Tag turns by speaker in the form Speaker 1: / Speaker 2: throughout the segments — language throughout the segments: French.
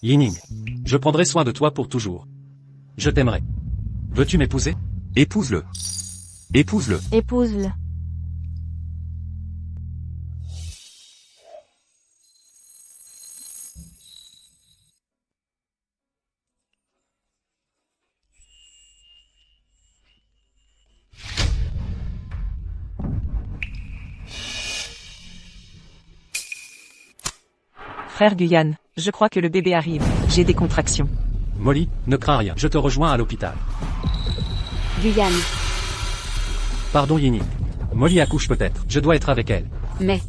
Speaker 1: Yining. Je prendrai soin de toi pour toujours. Je t'aimerai. Veux-tu m'épouser?
Speaker 2: Épouse-le. Épouse-le.
Speaker 3: Épouse-le.
Speaker 4: Frère Guyane, je crois que le bébé arrive. J'ai des contractions.
Speaker 1: Molly, ne crains rien. Je te rejoins à l'hôpital.
Speaker 5: Guyane.
Speaker 1: Pardon Yining. Molly accouche peut-être. Je dois être avec elle.
Speaker 5: Mais.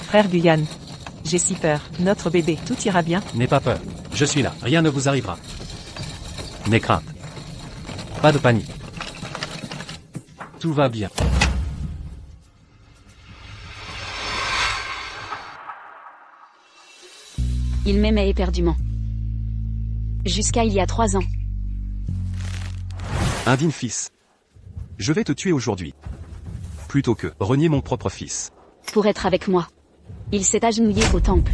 Speaker 4: Frère Guyane. J'ai si peur. Notre bébé, tout ira bien?
Speaker 1: N'aie pas peur. Je suis là. Rien ne vous arrivera. N'aie crainte. Pas de panique. Tout va bien.
Speaker 5: Il m'aimait éperdument. Jusqu'à il y a 3 ans.
Speaker 2: Indigne fils. Je vais te tuer aujourd'hui. Plutôt que renier mon propre fils.
Speaker 5: Pour être avec moi. Il s'est agenouillé au temple.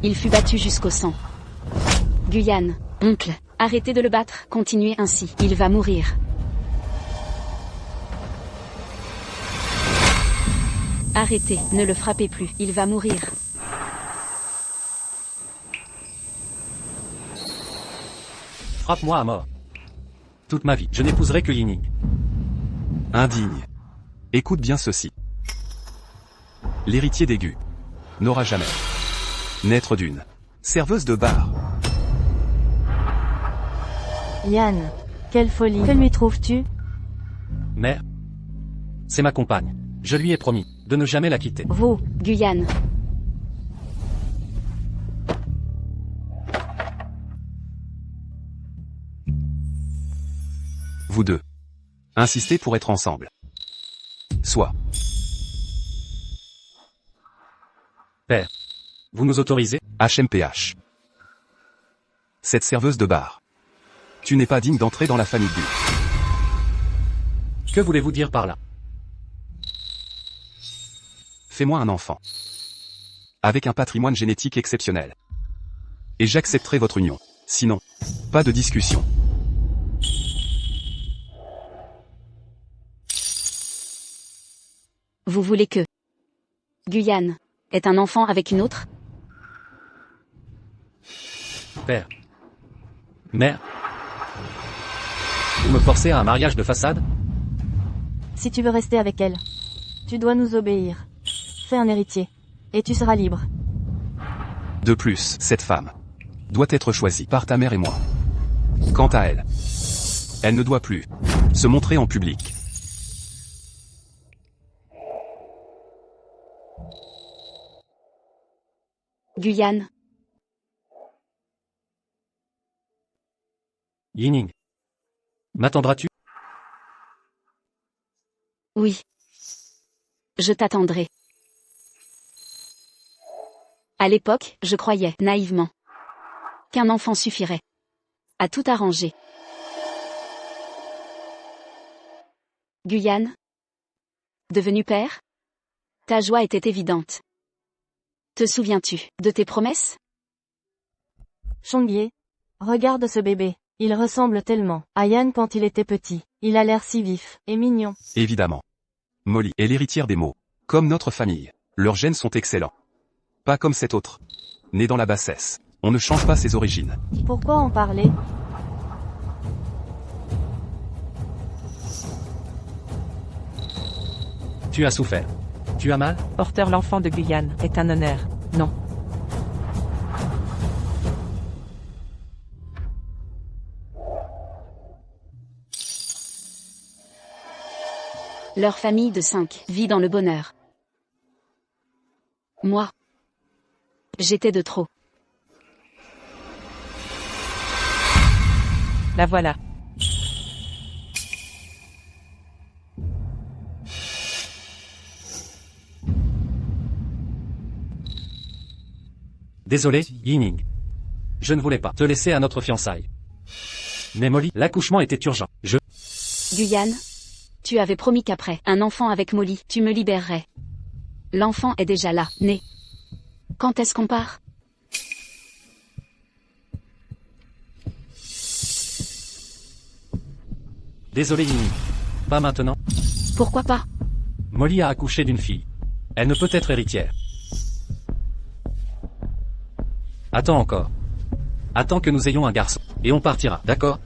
Speaker 5: Il fut battu jusqu'au sang. Guyane, oncle, arrêtez de le battre, continuez ainsi, il va mourir. Arrêtez, ne le frappez plus, il va mourir.
Speaker 1: Frappe-moi à mort. Toute ma vie, je n'épouserai que Yining.
Speaker 2: Indigne. Écoute bien ceci. L'héritier d'Aigu n'aura jamais naître d'une serveuse de bar.
Speaker 3: Yann. Quelle folie. Que lui trouves-tu?
Speaker 1: Mère. C'est ma compagne. Je lui ai promis de ne jamais la quitter.
Speaker 5: Vous, Guyane.
Speaker 2: Vous deux. Insistez pour être ensemble. Soit.
Speaker 1: Père. Vous nous autorisez?
Speaker 2: HMPH. Cette serveuse de bar. Tu n'es pas digne d'entrer dans la famille du.
Speaker 1: Que voulez-vous dire par là?
Speaker 2: Fais-moi un enfant. Avec un patrimoine génétique exceptionnel. Et j'accepterai votre union. Sinon, pas de discussion.
Speaker 5: Vous voulez que Guyane ait un enfant avec une autre?
Speaker 1: Père. Mère. Vous me forcez à un mariage de façade?
Speaker 3: Si tu veux rester avec elle, tu dois nous obéir. Fais un héritier. Et tu seras libre.
Speaker 2: De plus, cette femme doit être choisie par ta mère et moi. Quant à elle, elle ne doit plus se montrer en public.
Speaker 5: Guyane.
Speaker 1: Yining. M'attendras-tu?
Speaker 5: Oui. Je t'attendrai. À l'époque, je croyais, naïvement, qu'un enfant suffirait à tout arranger. Guyane. Devenu père? Ta joie était évidente. Te souviens-tu de tes promesses?
Speaker 3: Chongye. Regarde ce bébé. Il ressemble tellement à Yann quand il était petit. Il a l'air si vif et mignon.
Speaker 2: Évidemment. Molly est l'héritière des mots. Comme notre famille. Leurs gènes sont excellents. Pas comme cet autre. Né dans la bassesse. On ne change pas ses origines.
Speaker 3: Pourquoi en parler?
Speaker 1: Tu as souffert. Tu as mal?
Speaker 4: Porteur l'enfant de Guyane est un honneur. Non.
Speaker 5: Leur famille de 5 vit dans le bonheur. Moi. J'étais de trop.
Speaker 4: La voilà.
Speaker 1: Désolé, Yining. Je ne voulais pas te laisser à notre fiançaille. Mais Molly, l'accouchement était urgent.
Speaker 5: Guyane, tu avais promis qu'après un enfant avec Molly, tu me libérerais. L'enfant est déjà là, né. Quand est-ce qu'on part?
Speaker 1: Désolé Yini. Pas maintenant.
Speaker 5: Pourquoi pas?
Speaker 1: Molly a accouché d'une fille. Elle ne peut être héritière. Attends encore. Attends que nous ayons un garçon. Et on partira, d'accord?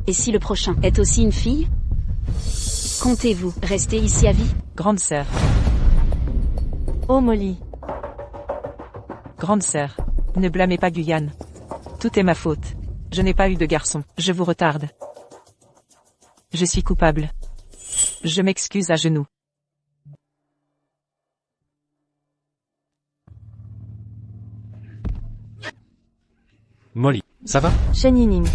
Speaker 5: Et si le prochain est aussi une fille? Comptez-vous rester ici à vie?
Speaker 4: Grande sœur.
Speaker 3: Oh Molly.
Speaker 4: Grande sœur. Ne blâmez pas Guyane. Tout est ma faute. Je n'ai pas eu de garçon. Je vous retarde. Je suis coupable. Je m'excuse à genoux.
Speaker 1: Molly, ça va?
Speaker 3: Shen Yining.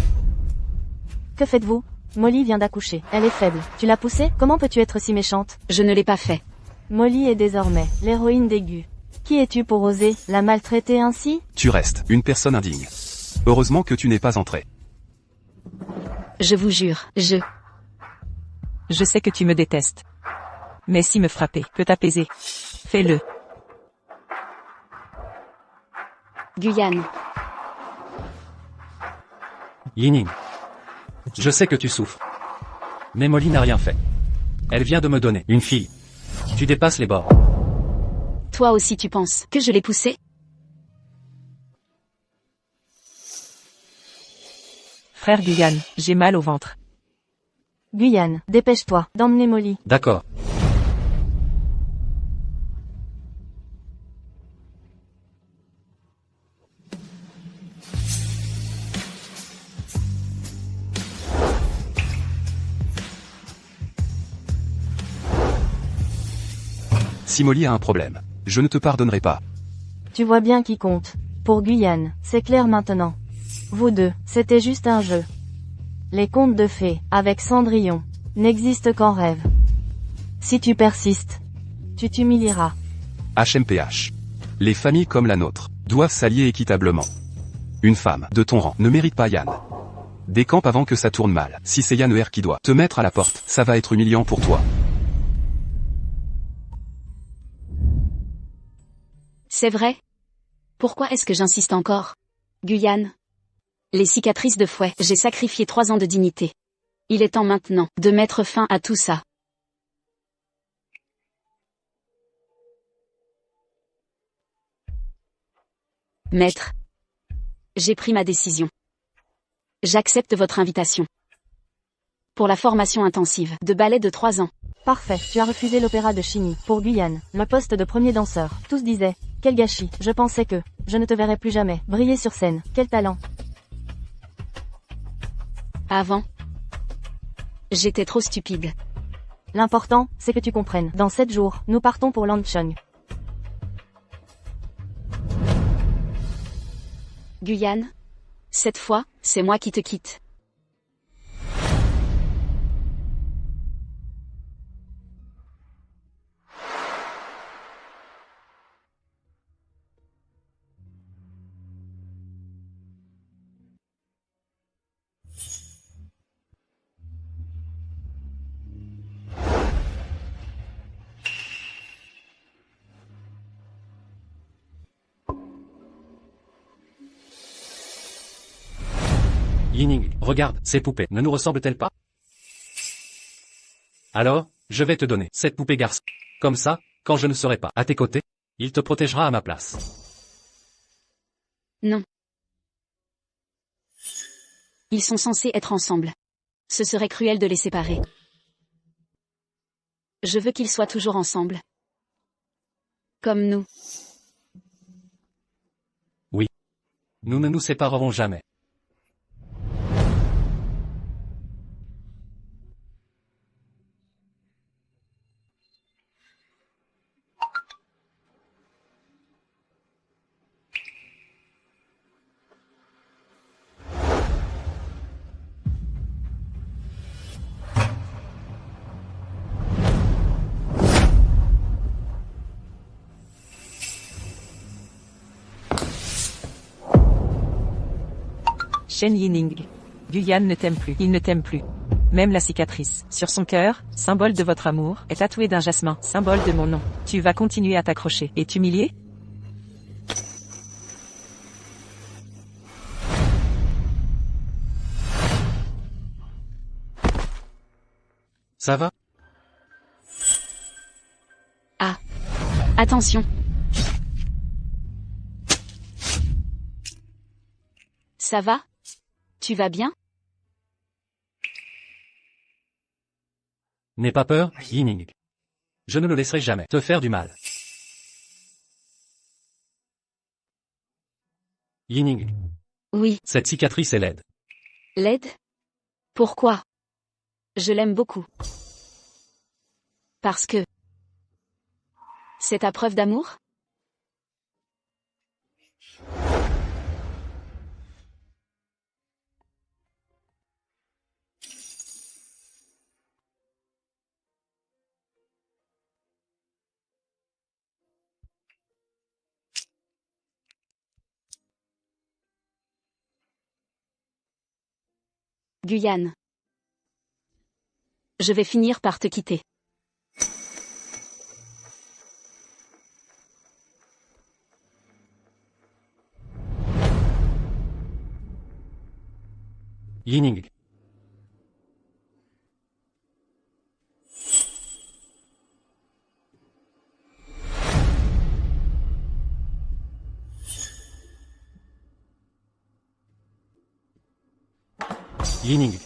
Speaker 3: Que faites-vous? Molly vient d'accoucher. Elle est faible. Tu l'as poussée? Comment peux-tu être si méchante?
Speaker 5: Je ne l'ai pas fait.
Speaker 3: Molly est désormais l'héroïne d'Aigu. Qui es-tu pour oser la maltraiter ainsi?
Speaker 2: Tu restes une personne indigne. Heureusement que tu n'es pas entré.
Speaker 5: Je vous jure,
Speaker 4: Je sais que tu me détestes. Mais si me frapper peut t'apaiser, fais-le.
Speaker 5: Guyane,
Speaker 1: Yining. Je sais que tu souffres. Mais Molly n'a rien fait. Elle vient de me donner une fille. Tu dépasses les bords.
Speaker 5: toi aussi tu penses que je l'ai poussé?
Speaker 4: Frère Guyane, j'ai mal au ventre.
Speaker 3: Guyane, dépêche-toi d'emmener Molly.
Speaker 1: D'accord.
Speaker 2: Si Molly a un problème, je ne te pardonnerai pas.
Speaker 3: Tu vois bien qui compte. Pour Guyane, c'est clair maintenant. Vous deux, c'était juste un jeu. Les contes de fées, avec Cendrillon, n'existent qu'en rêve. Si tu persistes, tu t'humilieras.
Speaker 2: HMPH. Les familles comme la nôtre doivent s'allier équitablement. Une femme de ton rang ne mérite pas Yann. Décampe avant que ça tourne mal. Si c'est Yann qui doit te mettre à la porte, ça va être humiliant pour toi.
Speaker 5: C'est vrai? Pourquoi est-ce que j'insiste encore? Guyane. Les cicatrices de fouet, j'ai sacrifié 3 ans de dignité. Il est temps maintenant de mettre fin à tout ça. Maître. J'ai pris ma décision. J'accepte votre invitation. Pour la formation intensive de ballet de 3 ans.
Speaker 3: Parfait, tu as refusé l'opéra de Chigny, pour Guyane, le poste de premier danseur. Tous disaient, quel gâchis, je pensais que, je ne te verrais plus jamais, briller sur scène, quel talent.
Speaker 5: Avant. J'étais trop stupide.
Speaker 3: L'important, c'est que tu comprennes. Dans 7 jours, nous partons pour Langchong.
Speaker 5: Guyane. Cette fois, c'est moi qui te quitte.
Speaker 1: Yining, regarde, ces poupées ne nous ressemblent-elles pas? Alors, je vais te donner cette poupée garçon. Comme ça, quand je ne serai pas à tes côtés, il te protégera à ma place.
Speaker 5: Non. Ils sont censés être ensemble. Ce serait cruel de les séparer. Je veux qu'ils soient toujours ensemble. Comme nous.
Speaker 1: Oui. Nous ne nous séparerons jamais.
Speaker 4: Shen Yining. Guyane ne t'aime plus. Il ne t'aime plus. Même la cicatrice, sur son cœur, symbole de votre amour, est tatouée d'un jasmin, symbole de mon nom. Tu vas continuer à t'accrocher et t'humilier?
Speaker 1: Ça va?
Speaker 5: Ah. Attention. Ça va? Tu vas bien?
Speaker 1: N'aie pas peur, Yining. Je ne le laisserai jamais te faire du mal. Yining,
Speaker 5: Oui.
Speaker 1: cette cicatrice est laide.
Speaker 5: Laide? Pourquoi? Je l'aime beaucoup. Parce que... C'est ta preuve d'amour? Guyane. Je vais finir par te quitter.
Speaker 1: Yining. Yining.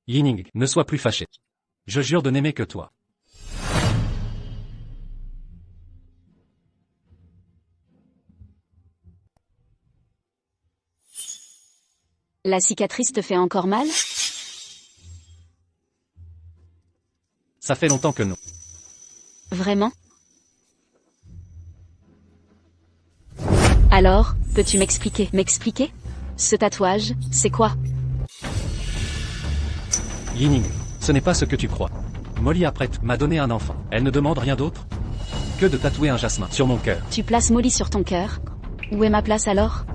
Speaker 1: Yining, ne sois plus fâché. Je jure de n'aimer que toi.
Speaker 5: La cicatrice te fait encore mal?
Speaker 1: Ça fait longtemps que non.
Speaker 5: Vraiment? Alors, peux-tu m'expliquer? M'expliquer? Ce tatouage, c'est quoi?
Speaker 1: Yining, ce n'est pas ce que tu crois. Molly apprête m'a donné un enfant. Elle ne demande rien d'autre que de tatouer un jasmin sur mon cœur.
Speaker 5: Tu places Molly sur ton cœur? Où est ma place alors?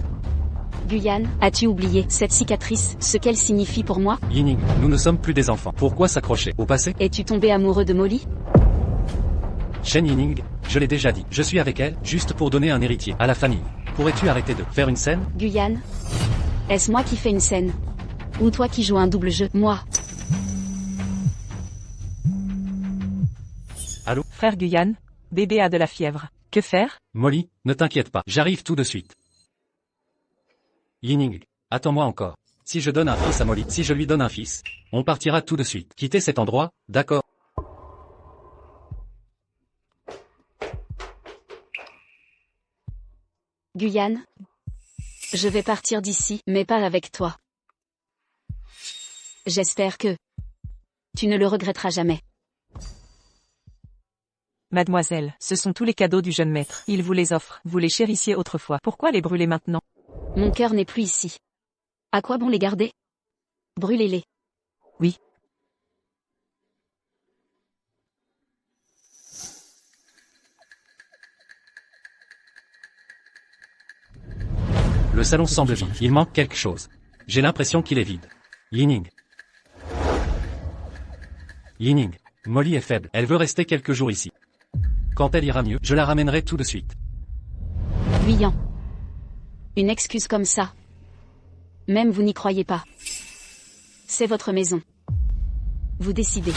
Speaker 5: Guyane, as-tu oublié cette cicatrice, ce qu'elle signifie pour moi?
Speaker 1: Yining, nous ne sommes plus des enfants. Pourquoi s'accrocher au passé?
Speaker 5: Es-tu tombé amoureux de Molly?
Speaker 1: Shen Yining, je l'ai déjà dit, je suis avec elle, juste pour donner un héritier à la famille. Pourrais-tu arrêter de faire une scène?
Speaker 5: Guyane? Est-ce moi qui fais une scène? Ou toi qui joues un double jeu? Moi?
Speaker 1: Allô?
Speaker 4: Frère Guyane, bébé a de la fièvre. Que faire?
Speaker 1: Molly, ne t'inquiète pas, j'arrive tout de suite. Yining, attends-moi encore. Si je donne un fils à Molly, si je lui donne un fils, on partira tout de suite. Quitter cet endroit, d'accord?
Speaker 5: Guyane? Je vais partir d'ici, mais pas avec toi. J'espère que... tu ne le regretteras jamais.
Speaker 4: Mademoiselle, ce sont tous les cadeaux du jeune maître. Il vous les offre. Vous les chérissiez autrefois. Pourquoi les brûler maintenant?
Speaker 5: Mon cœur n'est plus ici. À quoi bon les garder? Brûlez-les.
Speaker 4: Oui.
Speaker 1: Le salon semble vide. Il manque quelque chose. J'ai l'impression qu'il est vide. Yining. Yining. Molly est faible. Elle veut rester quelques jours ici. Quand elle ira mieux, je la ramènerai tout de suite.
Speaker 5: Guyane. Une excuse comme ça. Même vous n'y croyez pas. C'est votre maison. Vous décidez.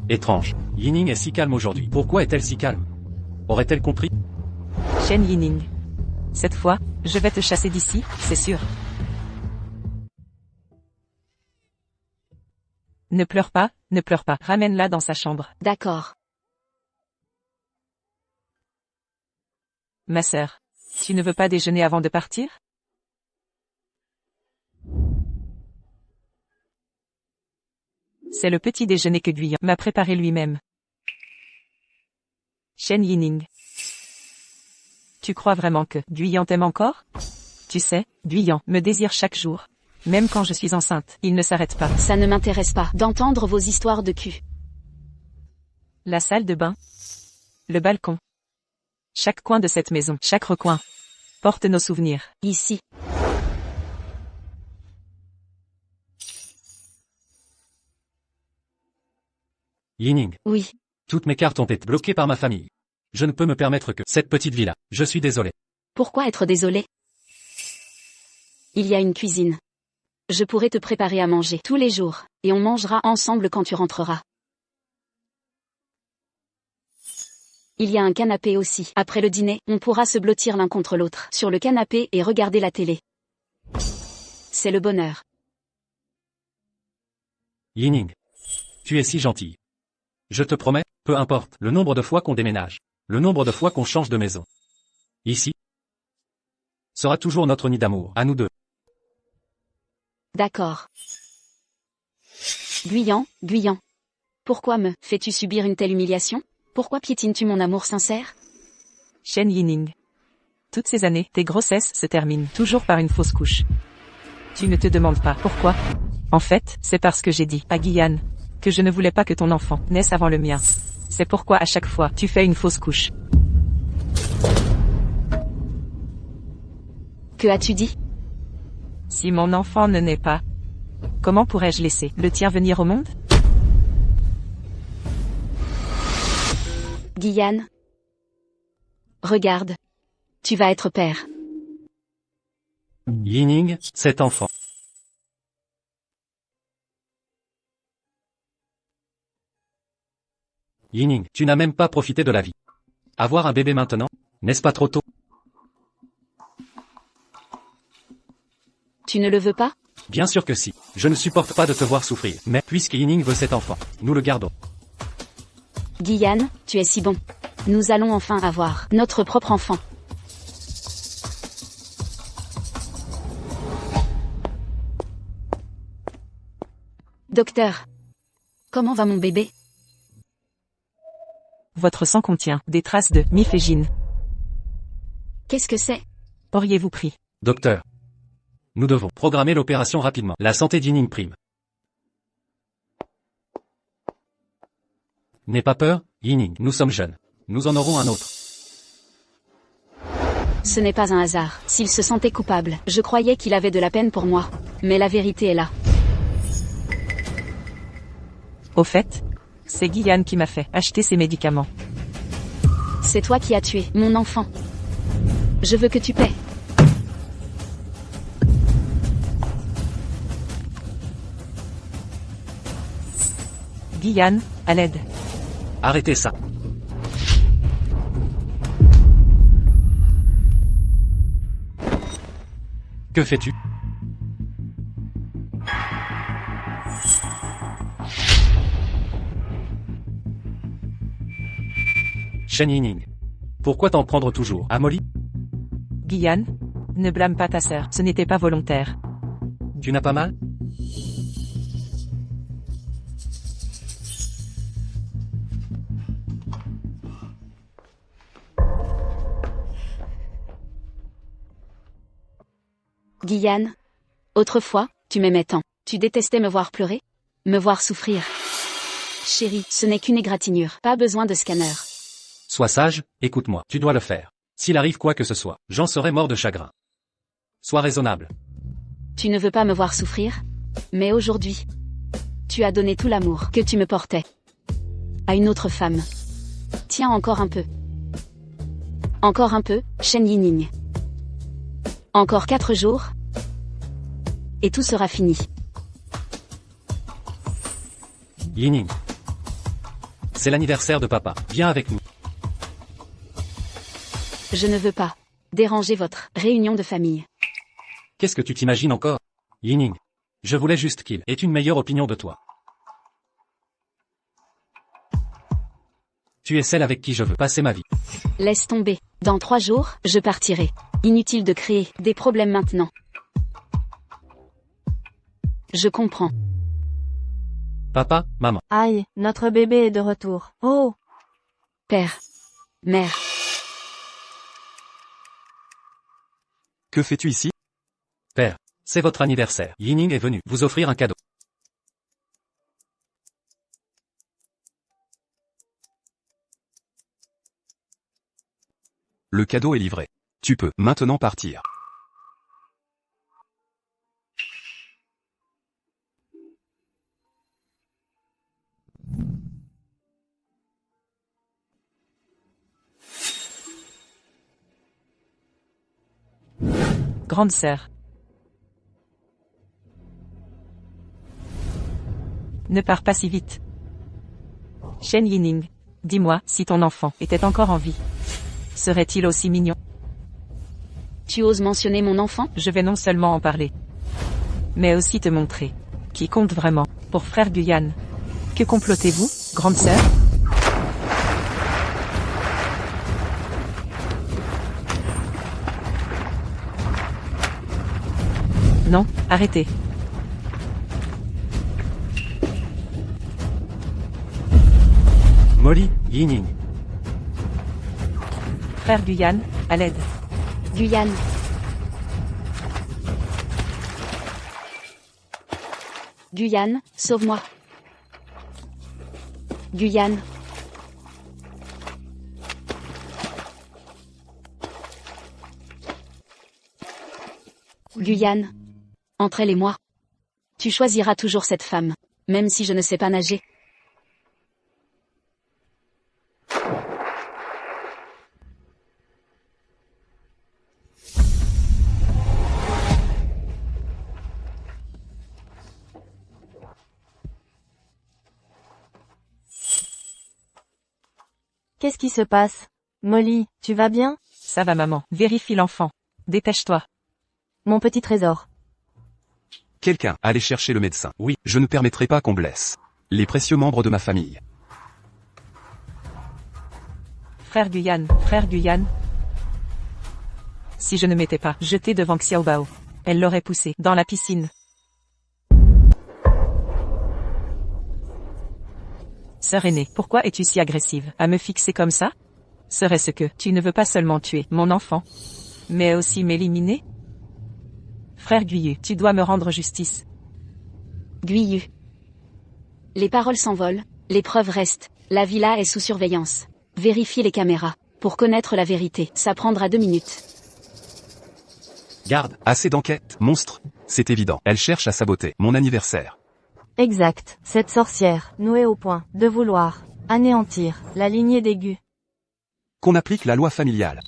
Speaker 1: Étrange. Yining est si calme aujourd'hui. Pourquoi est-elle si calme? Aurait-elle compris?
Speaker 4: Shen Yining. Cette fois, je vais te chasser d'ici, c'est sûr. Ne pleure pas, ne pleure pas. Ramène-la dans sa chambre.
Speaker 5: D'accord.
Speaker 4: Ma sœur. Tu ne veux pas déjeuner avant de partir? C'est le petit déjeuner que Guyane m'a préparé lui-même. Shen Yining. Tu crois vraiment que Guyan t'aime encore? Tu sais, Guyan me désire chaque jour. Même quand je suis enceinte, il ne s'arrête pas.
Speaker 5: Ça ne m'intéresse pas d'entendre vos histoires de cul.
Speaker 4: La salle de bain. Le balcon. Chaque coin de cette maison, chaque recoin, porte nos souvenirs.
Speaker 5: Ici.
Speaker 1: Yining,
Speaker 5: Oui.
Speaker 1: toutes mes cartes ont été bloquées par ma famille. Je ne peux me permettre que cette petite villa. Je suis désolé.
Speaker 5: Pourquoi être désolé? Il y a une cuisine. Je pourrais te préparer à manger tous les jours, et on mangera ensemble quand tu rentreras. Il y a un canapé aussi. Après le dîner, on pourra se blottir l'un contre l'autre sur le canapé et regarder la télé. C'est le bonheur.
Speaker 1: Yining, tu es si gentille. Je te promets, peu importe le nombre de fois qu'on déménage, le nombre de fois qu'on change de maison. Ici sera toujours notre nid d'amour, à nous deux.
Speaker 5: D'accord. Guyan. Pourquoi me fais-tu subir une telle humiliation? Pourquoi piétines-tu mon amour sincère?
Speaker 4: Shen Yining. Toutes ces années, tes grossesses se terminent toujours par une fausse couche. Tu ne te demandes pas pourquoi. En fait, c'est parce que j'ai dit à Guyan que je ne voulais pas que ton enfant naisse avant le mien. C'est pourquoi à chaque fois, tu fais une fausse couche.
Speaker 5: Que as-tu dit?
Speaker 4: Si mon enfant ne naît pas, comment pourrais-je laisser le tien venir au monde?
Speaker 5: Guyan. Regarde. Tu vas être père.
Speaker 1: Yining, cet enfant. Yining, tu n'as même pas profité de la vie. Avoir un bébé maintenant, n'est-ce pas trop tôt?
Speaker 5: Tu ne le veux pas?
Speaker 1: Bien sûr que si. Je ne supporte pas de te voir souffrir. Mais, puisque Yining veut cet enfant, nous le gardons.
Speaker 5: Guyan, tu es si bon. Nous allons enfin avoir notre propre enfant. Docteur. Comment va mon bébé?
Speaker 4: Votre sang contient des traces de mifégine.
Speaker 5: Qu'est-ce que c'est?
Speaker 4: Auriez-vous pris?
Speaker 1: Docteur. Nous devons programmer l'opération rapidement. La santé d'Yining prime. N'aie pas peur, Yining. Nous sommes jeunes. Nous en aurons un autre.
Speaker 5: Ce n'est pas un hasard. S'il se sentait coupable, je croyais qu'il avait de la peine pour moi. Mais la vérité est là.
Speaker 4: Au fait, c'est Guyan qui m'a fait acheter ces médicaments.
Speaker 5: C'est toi qui as tué mon enfant. Je veux que tu paies.
Speaker 4: Guyan, à l'aide.
Speaker 1: Arrêtez ça. Que fais-tu? Shen Yining. Pourquoi t'en prendre toujours à Molly?
Speaker 4: Guyan, ne blâme pas ta sœur, ce n'était pas volontaire.
Speaker 1: Tu n'as pas mal?
Speaker 5: Guyan. Autrefois, tu m'aimais tant. Tu détestais me voir pleurer? Me voir souffrir? Chérie, ce n'est qu'une égratignure. Pas besoin de scanner.
Speaker 1: Sois sage, écoute-moi. Tu dois le faire. S'il arrive quoi que ce soit, j'en serai mort de chagrin. Sois raisonnable.
Speaker 5: Tu ne veux pas me voir souffrir? Mais aujourd'hui, tu as donné tout l'amour que tu me portais à une autre femme. Tiens encore un peu. Encore un peu, Shen Yining. Encore 4 jours. Et tout sera fini.
Speaker 1: Yining. C'est l'anniversaire de papa. Viens avec nous.
Speaker 5: Je ne veux pas déranger votre réunion de famille.
Speaker 1: Qu'est-ce que tu t'imagines encore? Yining. Je voulais juste qu'il ait une meilleure opinion de toi. Tu es celle avec qui je veux passer ma vie.
Speaker 5: Laisse tomber. Dans 3 jours, je partirai. Inutile de créer des problèmes maintenant. Je comprends.
Speaker 1: Papa, maman.
Speaker 3: Aïe, notre bébé est de retour. Oh!
Speaker 5: Père. Mère.
Speaker 2: que fais-tu ici?
Speaker 1: Père, c'est votre anniversaire. Yining est venu vous offrir un cadeau.
Speaker 2: Le cadeau est livré. Tu peux maintenant partir.
Speaker 4: Grande sœur. Ne pars pas si vite. Shen Yining, dis-moi, si ton enfant était encore en vie, serait-il aussi mignon?
Speaker 5: Tu oses mentionner mon enfant?
Speaker 4: Je vais non seulement en parler, mais aussi te montrer qui compte vraiment pour frère Guyane. Que complotez-vous, grande sœur? Non, arrêtez.
Speaker 1: Molly, Yining.
Speaker 4: Frère Guyane, à l'aide.
Speaker 5: Guyane. Guyane, sauve-moi. Guyane. Guyane. Entre elle et moi. Tu choisiras toujours cette femme, même si je ne sais pas nager.
Speaker 3: Qu'est-ce qui se passe? Molly, tu vas bien?
Speaker 4: Ça va maman, vérifie l'enfant. Dépêche-toi.
Speaker 3: Mon petit trésor.
Speaker 2: Quelqu'un, allez chercher le médecin.
Speaker 1: Oui.
Speaker 2: Je ne permettrai pas qu'on blesse les précieux membres de ma famille.
Speaker 4: Frère Guyane, frère Guyane. Si je ne m'étais pas jeté devant Xiaobao, elle l'aurait poussé dans la piscine. Sœur aînée, pourquoi es-tu si agressive à me fixer comme ça? Serait-ce que tu ne veux pas seulement tuer mon enfant, mais aussi m'éliminer? Frère Guyu, tu dois me rendre justice.
Speaker 5: Guyu. Les paroles s'envolent, les preuves restent. La villa est sous surveillance. Vérifiez les caméras. Pour connaître la vérité, ça prendra 2 minutes.
Speaker 1: Garde.
Speaker 2: Assez d'enquête, monstre. C'est évident. Elle cherche à saboter mon anniversaire.
Speaker 3: Exact. Cette sorcière, nouée au point de vouloir anéantir la lignée des Gu.
Speaker 2: Qu'on applique la loi familiale.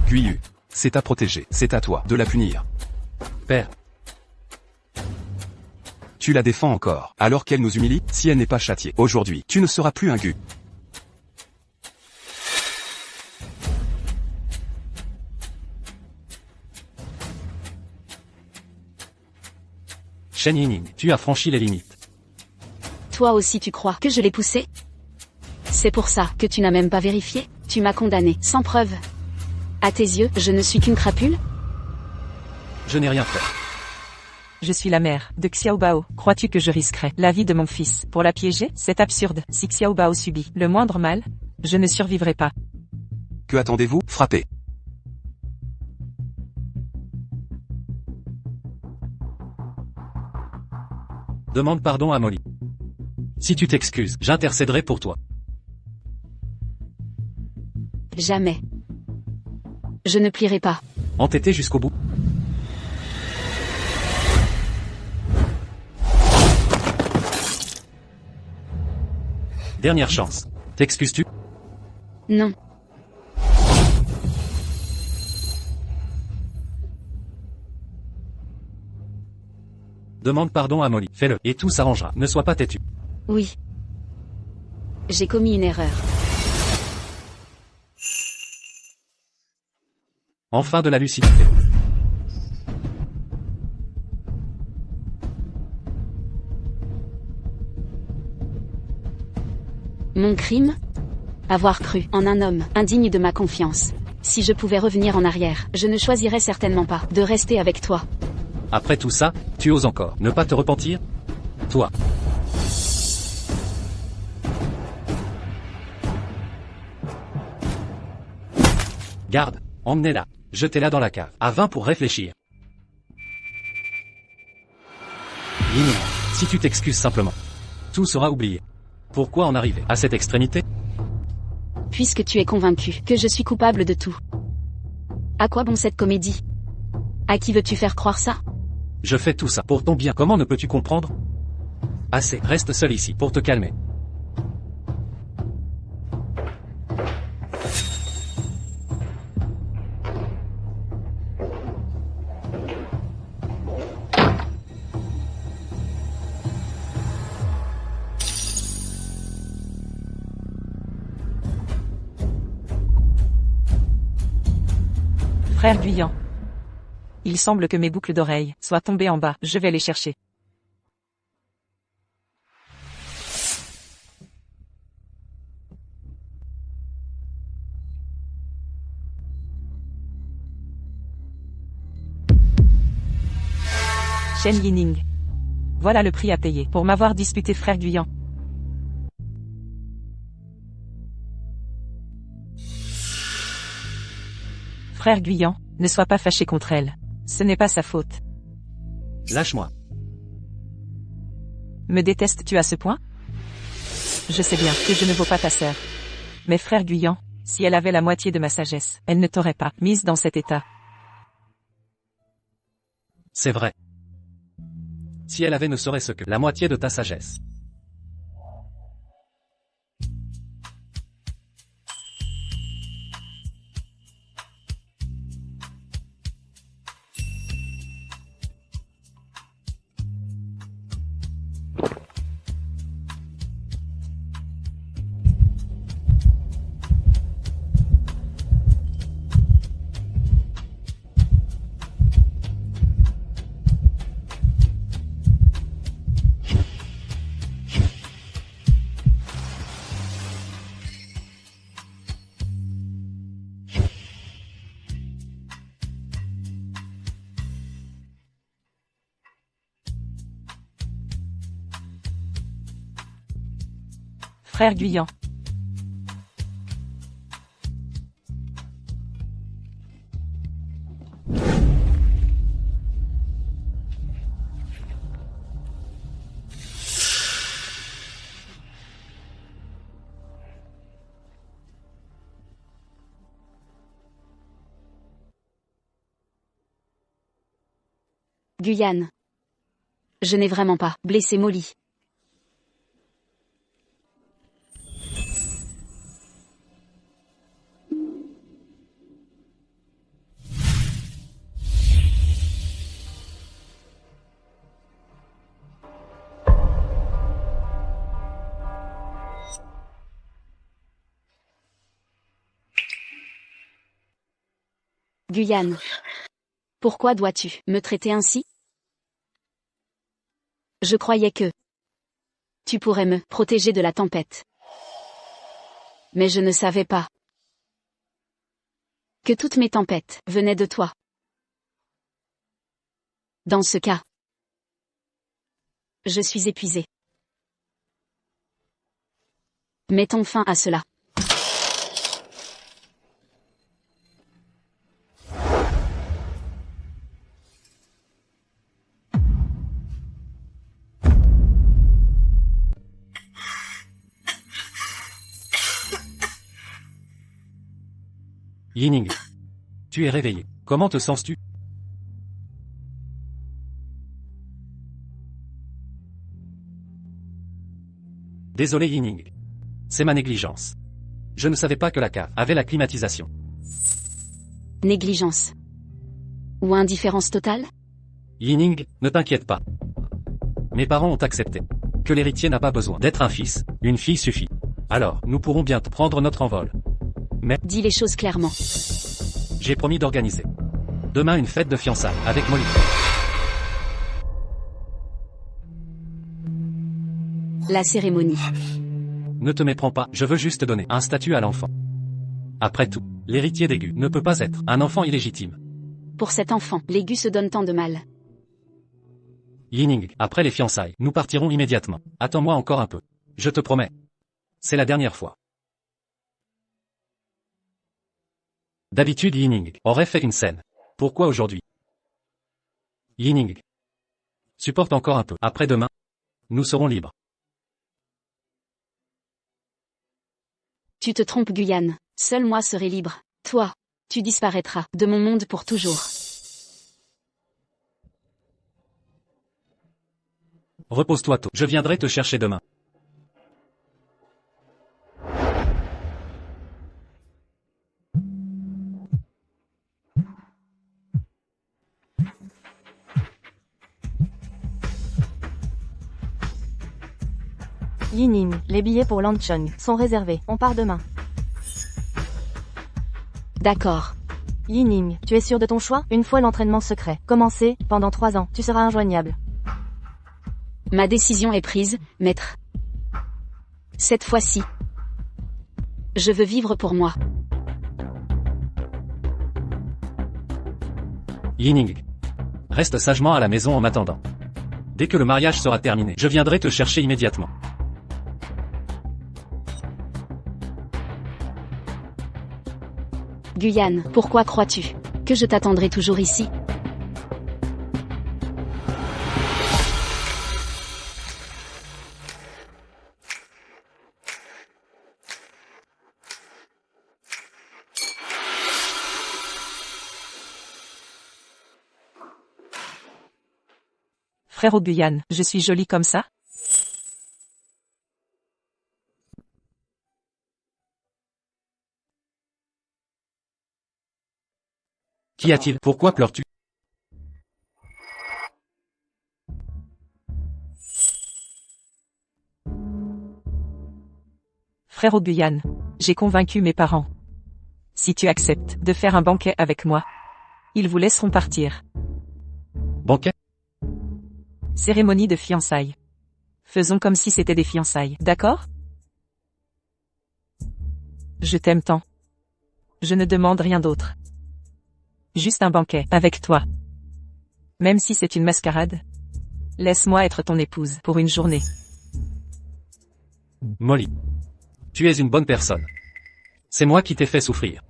Speaker 2: Guyu. C'est à protéger, c'est à toi de la punir.
Speaker 1: Père.
Speaker 2: Tu la défends encore, alors qu'elle nous humilie. Si elle n'est pas châtiée aujourd'hui, tu ne seras plus un Gu.
Speaker 1: Shen Yining, tu as franchi les limites.
Speaker 5: Toi aussi tu crois que je l'ai poussé? C'est pour ça que tu n'as même pas vérifié? Tu m'as condamné, sans preuve. À tes yeux, je ne suis qu'une crapule?
Speaker 1: Je n'ai rien fait.
Speaker 4: Je suis la mère de Xiaobao. Crois-tu que je risquerais la vie de mon fils pour la piéger? C'est absurde. Si Xiaobao subit le moindre mal, je ne survivrai pas.
Speaker 2: Que attendez-vous? Frappez.
Speaker 1: Demande pardon à Molly. Si tu t'excuses, j'intercéderai pour toi.
Speaker 5: Jamais. Je ne plierai pas.
Speaker 1: Entêté jusqu'au bout. Dernière chance. T'excuses-tu?
Speaker 5: Non.
Speaker 1: Demande pardon à Molly. Fais-le, et tout s'arrangera. Ne sois pas têtu.
Speaker 5: Oui. J'ai commis une erreur.
Speaker 1: Enfin de la lucidité.
Speaker 5: Mon crime? Avoir cru en un homme indigne de ma confiance. Si je pouvais revenir en arrière, je ne choisirais certainement pas de rester avec toi.
Speaker 1: Après tout ça, tu oses encore ne pas te repentir? Toi. Garde, emmenez-la, jetez-la dans la cave. À 20 pour réfléchir. Yining, si tu t'excuses simplement, tout sera oublié. Pourquoi en arriver à cette extrémité?
Speaker 5: Puisque tu es convaincu que je suis coupable de tout. À quoi bon cette comédie? À qui veux-tu faire croire ça?
Speaker 1: Je fais tout ça pour ton bien. Comment ne peux-tu comprendre? Assez, reste seul ici pour te calmer.
Speaker 4: Frère Guyan. Il semble que mes boucles d'oreilles soient tombées en bas. Je vais les chercher. Shen Yining. Voilà le prix à payer pour m'avoir disputé frère Guyan. Frère Guyan, ne sois pas fâché contre elle. Ce n'est pas sa faute.
Speaker 1: Lâche-moi.
Speaker 4: Me détestes-tu à ce point? Je sais bien que je ne vaux pas ta sœur. Mais frère Guyan, si elle avait la moitié de ma sagesse, elle ne t'aurait pas mise dans cet état.
Speaker 1: C'est vrai. Si elle avait ne serait-ce que la moitié de ta sagesse.
Speaker 4: Frère Guyan.
Speaker 5: Guyane. Je n'ai vraiment pas blessé Molly. Guyane. Pourquoi dois-tu me traiter ainsi? Je croyais que tu pourrais me protéger de la tempête. Mais je ne savais pas que toutes mes tempêtes venaient de toi. Dans ce cas, je suis épuisée. Mettons fin à cela.
Speaker 1: Yining. Tu es réveillé. Comment te sens-tu? Désolé Yining. C'est ma négligence. Je ne savais pas que la cave avait la climatisation.
Speaker 5: Négligence. Ou indifférence totale?
Speaker 1: Yining, ne t'inquiète pas. Mes parents ont accepté que l'héritier n'a pas besoin d'être un fils, une fille suffit. Alors, nous pourrons bientôt prendre notre envol. Mais,
Speaker 5: Dis les choses clairement.
Speaker 1: j'ai promis d'organiser demain une fête de fiançailles avec Molly.
Speaker 5: La cérémonie.
Speaker 1: Ne te méprends pas, je veux juste donner un statut à l'enfant. Après tout, l'héritier d'Aigu ne peut pas être un enfant illégitime.
Speaker 5: Pour cet enfant, l'aigu se donne tant de mal.
Speaker 1: Yining, après les fiançailles, nous partirons immédiatement. Attends-moi encore un peu. Je te promets. C'est la dernière fois. D'habitude Yining aurait fait une scène. Pourquoi aujourd'hui? Yining. Supporte encore un peu. Après-demain, nous serons libres.
Speaker 5: Tu te trompes, Guyane. Seul moi serai libre. Toi, tu disparaîtras de mon monde pour toujours.
Speaker 1: Repose-toi tôt. Je viendrai te chercher demain.
Speaker 3: Yining, les billets pour Lanchong sont réservés. On part demain.
Speaker 5: D'accord.
Speaker 3: Yining, tu es sûr de ton choix? Une fois l'entraînement secret commencé, pendant 3 ans, tu seras injoignable.
Speaker 5: Ma décision est prise, maître. Cette fois-ci, je veux vivre pour moi.
Speaker 1: Yining. Reste sagement à la maison en m'attendant. Dès que le mariage sera terminé, je viendrai te chercher immédiatement.
Speaker 5: Guyane, pourquoi crois-tu que je t'attendrai toujours ici?
Speaker 4: Frérot Guyane, je suis jolie comme ça?
Speaker 1: Qu'y a-t-il? Pourquoi pleures-tu?
Speaker 4: Frérot Guyane, j'ai convaincu mes parents. Si tu acceptes de faire un banquet avec moi, ils vous laisseront partir.
Speaker 1: Banquet?
Speaker 4: Cérémonie de fiançailles. Faisons comme si c'était des fiançailles, d'accord? Je t'aime tant. Je ne demande rien d'autre. Juste un banquet, avec toi. Même si c'est une mascarade. Laisse-moi être ton épouse, pour une journée.
Speaker 1: Molly. Tu es une bonne personne. C'est moi qui t'ai fait souffrir.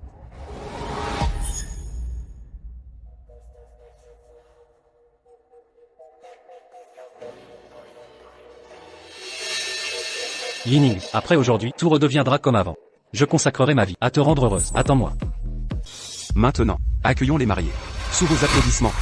Speaker 1: Yining, après aujourd'hui, tout redeviendra comme avant. Je consacrerai ma vie à te rendre heureuse. Attends-moi.
Speaker 2: Maintenant, accueillons les mariés. Sous vos applaudissements.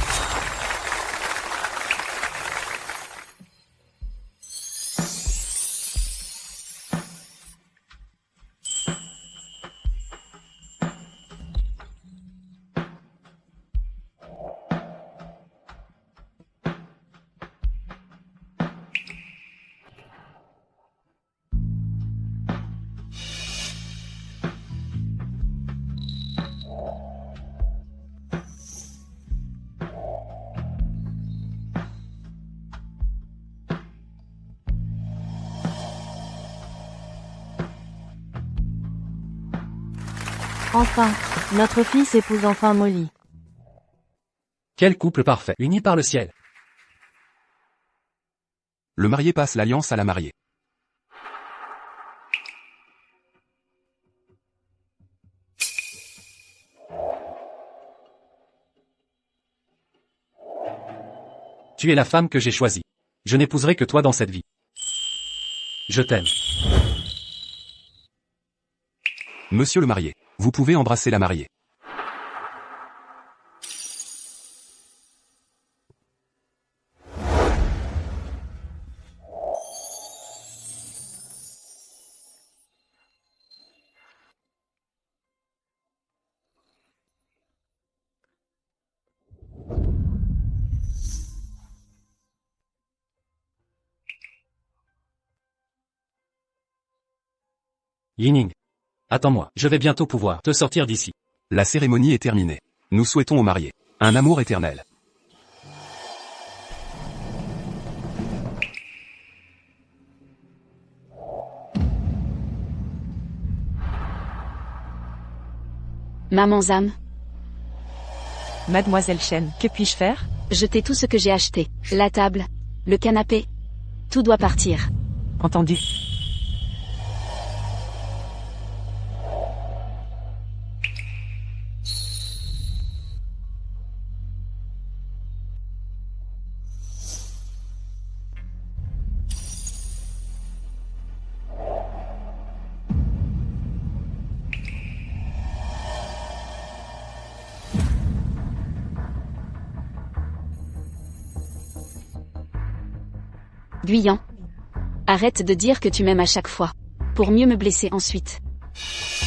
Speaker 3: Enfin, notre fils épouse enfin Molly.
Speaker 1: Quel couple parfait, uni par le ciel.
Speaker 2: Le marié passe l'alliance à la mariée.
Speaker 1: Tu es la femme que j'ai choisie. Je n'épouserai que toi dans cette vie. Je t'aime.
Speaker 2: Monsieur le marié, vous pouvez embrasser la mariée.
Speaker 1: Yining. Attends-moi, je vais bientôt pouvoir te sortir d'ici.
Speaker 2: La cérémonie est terminée. Nous souhaitons aux mariés un amour éternel.
Speaker 5: Maman Zam,
Speaker 4: Mademoiselle Chen, que puis-je faire?
Speaker 5: jetez tout ce que j'ai acheté. La table, le canapé. Tout doit partir.
Speaker 4: Entendu.
Speaker 5: Guyan. Arrête de dire que tu m'aimes à chaque fois. Pour mieux me blesser ensuite.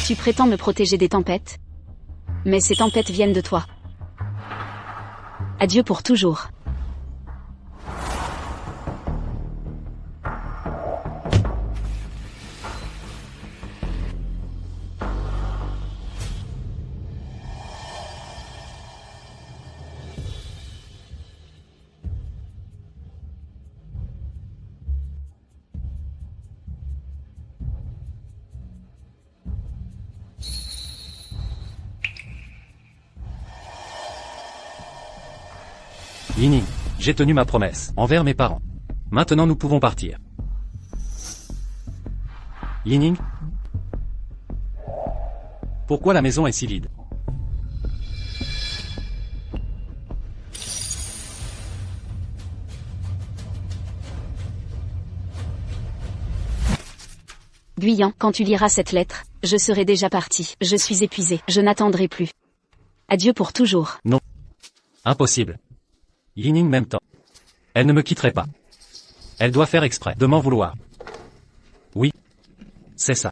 Speaker 5: Tu prétends me protéger des tempêtes. Mais ces tempêtes viennent de toi. Adieu pour toujours.
Speaker 1: Yining, j'ai tenu ma promesse envers mes parents. Maintenant nous pouvons partir. Yining? Pourquoi la maison est si vide?
Speaker 5: Guyan, quand tu liras cette lettre, je serai déjà parti. Je suis épuisé. Je n'attendrai plus. Adieu pour toujours.
Speaker 1: Non. Impossible. Yining même temps. Elle ne me quitterait pas. Elle doit faire exprès de m'en vouloir. Oui. C'est ça.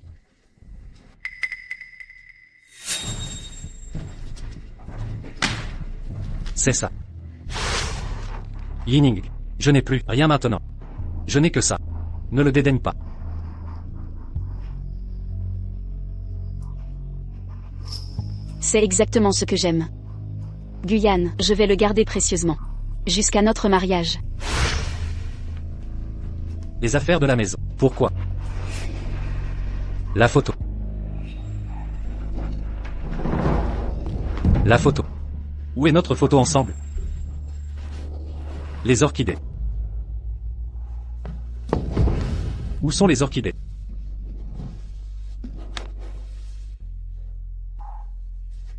Speaker 1: C'est ça. Yining, je n'ai plus rien maintenant. Je n'ai que ça. Ne le dédaigne pas.
Speaker 5: C'est exactement ce que j'aime. Guyan, je vais le garder précieusement. Jusqu'à notre mariage.
Speaker 1: Les affaires de la maison. Pourquoi? La photo. La photo. Où est notre photo ensemble? Les orchidées. Où sont les orchidées?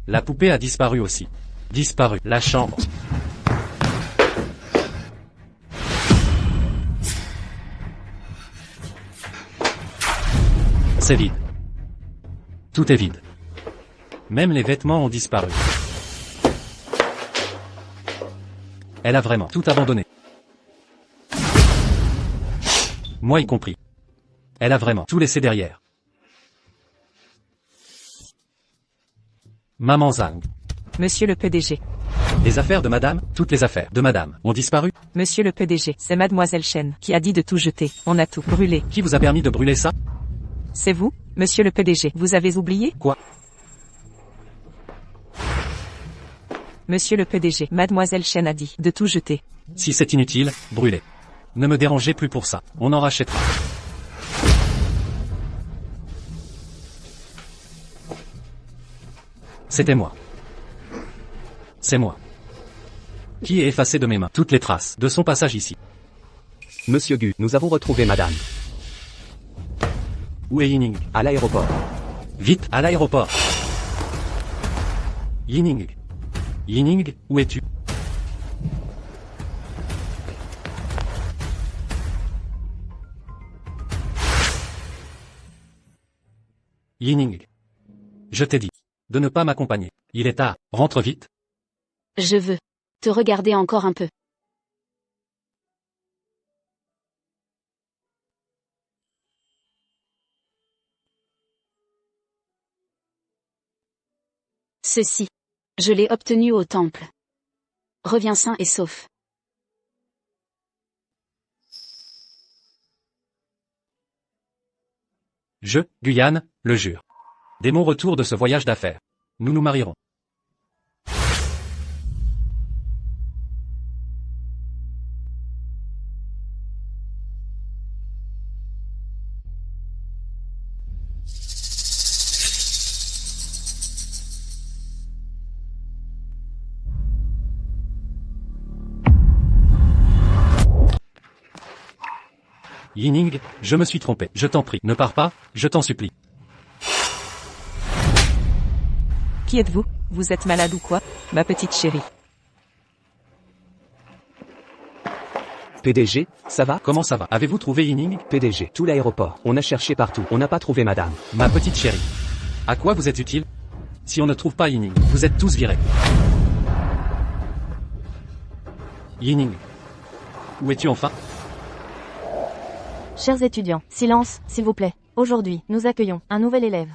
Speaker 1: La poupée a disparu aussi. Disparu. La chambre. C'est vide. Tout est vide. Même les vêtements ont disparu. Elle a vraiment tout abandonné. Moi y compris. Elle a vraiment tout laissé derrière. Maman Zhang.
Speaker 4: Monsieur le PDG.
Speaker 1: Les affaires de madame, toutes les affaires de madame, ont disparu?
Speaker 4: Monsieur le PDG, c'est mademoiselle Chen qui a dit de tout jeter. On a tout brûlé.
Speaker 1: Qui vous a permis de brûler ça?
Speaker 4: C'est vous, monsieur le PDG. Vous avez oublié?
Speaker 1: Quoi?
Speaker 4: Monsieur le PDG, mademoiselle Chen a dit de tout jeter.
Speaker 1: Si c'est inutile, brûlez. Ne me dérangez plus pour ça. On en rachètera. C'était moi. C'est moi. Qui a effacé de mes mains toutes les traces de son passage ici?
Speaker 6: Monsieur Gu, nous avons retrouvé madame.
Speaker 1: Où est Yining?
Speaker 6: À l'aéroport.
Speaker 1: Vite, à l'aéroport. Yining. Yining, où es-tu? Yining. Je t'ai dit de ne pas m'accompagner. Il est tard. Rentre vite.
Speaker 5: Je veux te regarder encore un peu. Ceci. Je l'ai obtenu au temple. Reviens sain et sauf.
Speaker 1: Je, Guyane, le jure. Dès mon retour de ce voyage d'affaires, nous nous marierons. Yining, je me suis trompé. Je t'en prie, ne pars pas, je t'en supplie.
Speaker 4: Qui êtes-vous? Vous êtes malade ou quoi, ma petite chérie?
Speaker 6: PDG, ça va?
Speaker 1: Comment ça va? Avez-vous trouvé Yining?
Speaker 6: PDG, tout l'aéroport. On a cherché partout. On n'a pas trouvé madame.
Speaker 1: Ma petite chérie. À quoi vous êtes utile? Si on ne trouve pas Yining, vous êtes tous virés. Yining. Où es-tu enfin?
Speaker 3: Chers étudiants, silence, s'il vous plaît. Aujourd'hui, nous accueillons un nouvel élève.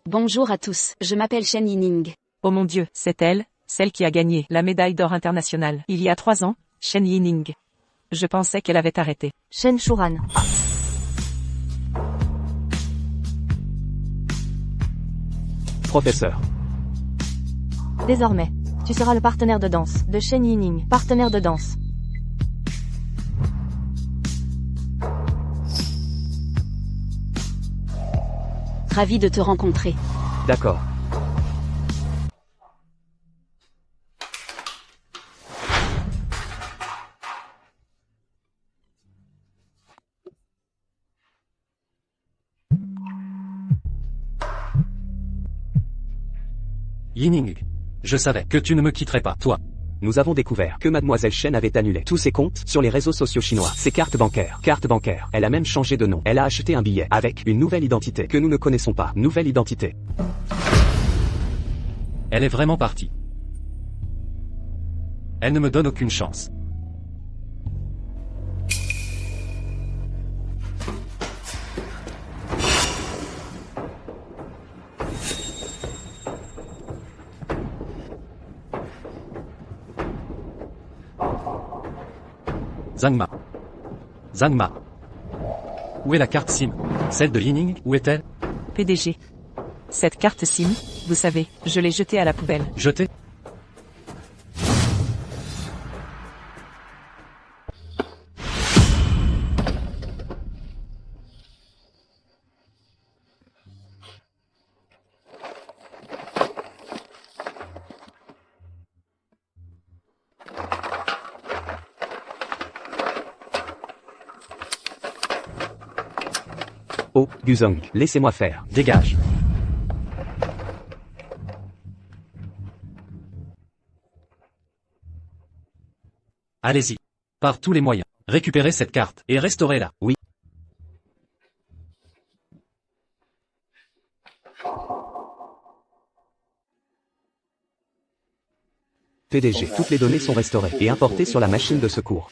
Speaker 5: Bonjour à tous, je m'appelle Shen Yining.
Speaker 4: Oh mon Dieu, c'est elle, celle qui a gagné la médaille d'or internationale. Il y a 3 ans, Shen Yining. Je pensais qu'elle avait arrêté.
Speaker 3: Shen Shuran.
Speaker 6: Professeur.
Speaker 3: Désormais, tu seras le partenaire de danse de Shen Yining. Partenaire de danse.
Speaker 5: Ravi de te rencontrer.
Speaker 6: D'accord.
Speaker 1: Yining. Je savais que tu ne me quitterais pas, toi.
Speaker 6: Nous avons découvert que Mademoiselle Shen avait annulé tous ses comptes sur les réseaux sociaux chinois. Ses cartes bancaires. Elle a même changé de nom. Elle a acheté un billet avec une nouvelle identité que nous ne connaissons pas. Nouvelle identité.
Speaker 1: Elle est vraiment partie. Elle ne me donne aucune chance. Zhangma. Zhangma. Où est la carte SIM? Celle de Yining, où est-elle?
Speaker 4: PDG. Cette carte SIM, vous savez, je l'ai jetée à la poubelle.
Speaker 1: Jetée?
Speaker 6: Oh, Guzong, laissez-moi faire.
Speaker 1: Dégage. Allez-y. Par tous les moyens. Récupérez cette carte et restaurez-la.
Speaker 6: Oui. PDG, toutes les données sont restaurées et importées sur la machine de secours.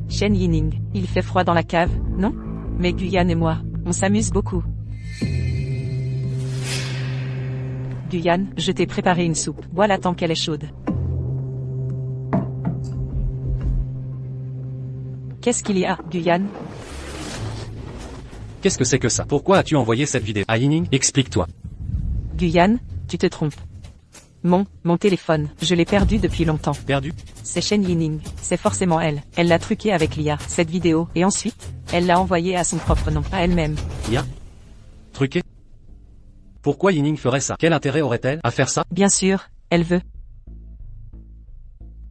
Speaker 4: Shen Yining, il fait froid dans la cave, non? Mais Guyane et moi, on s'amuse beaucoup. Guyane, je t'ai préparé une soupe. Voilà tant qu'elle est chaude. Qu'est-ce qu'il y a, Guyane?
Speaker 1: Qu'est-ce que c'est que ça? Pourquoi as-tu envoyé cette vidéo à Yining? Explique-toi.
Speaker 4: Guyane, tu te trompes. Mon téléphone, je l'ai perdu depuis longtemps.
Speaker 1: Perdu?
Speaker 4: C'est Shen Yining, c'est forcément elle. Elle l'a truqué avec l'IA, cette vidéo, et ensuite, elle l'a envoyée à son propre nom, à elle-même.
Speaker 1: IA? Truqué? Pourquoi Yining ferait ça? Quel intérêt aurait-elle à faire ça?
Speaker 4: Bien sûr, elle veut.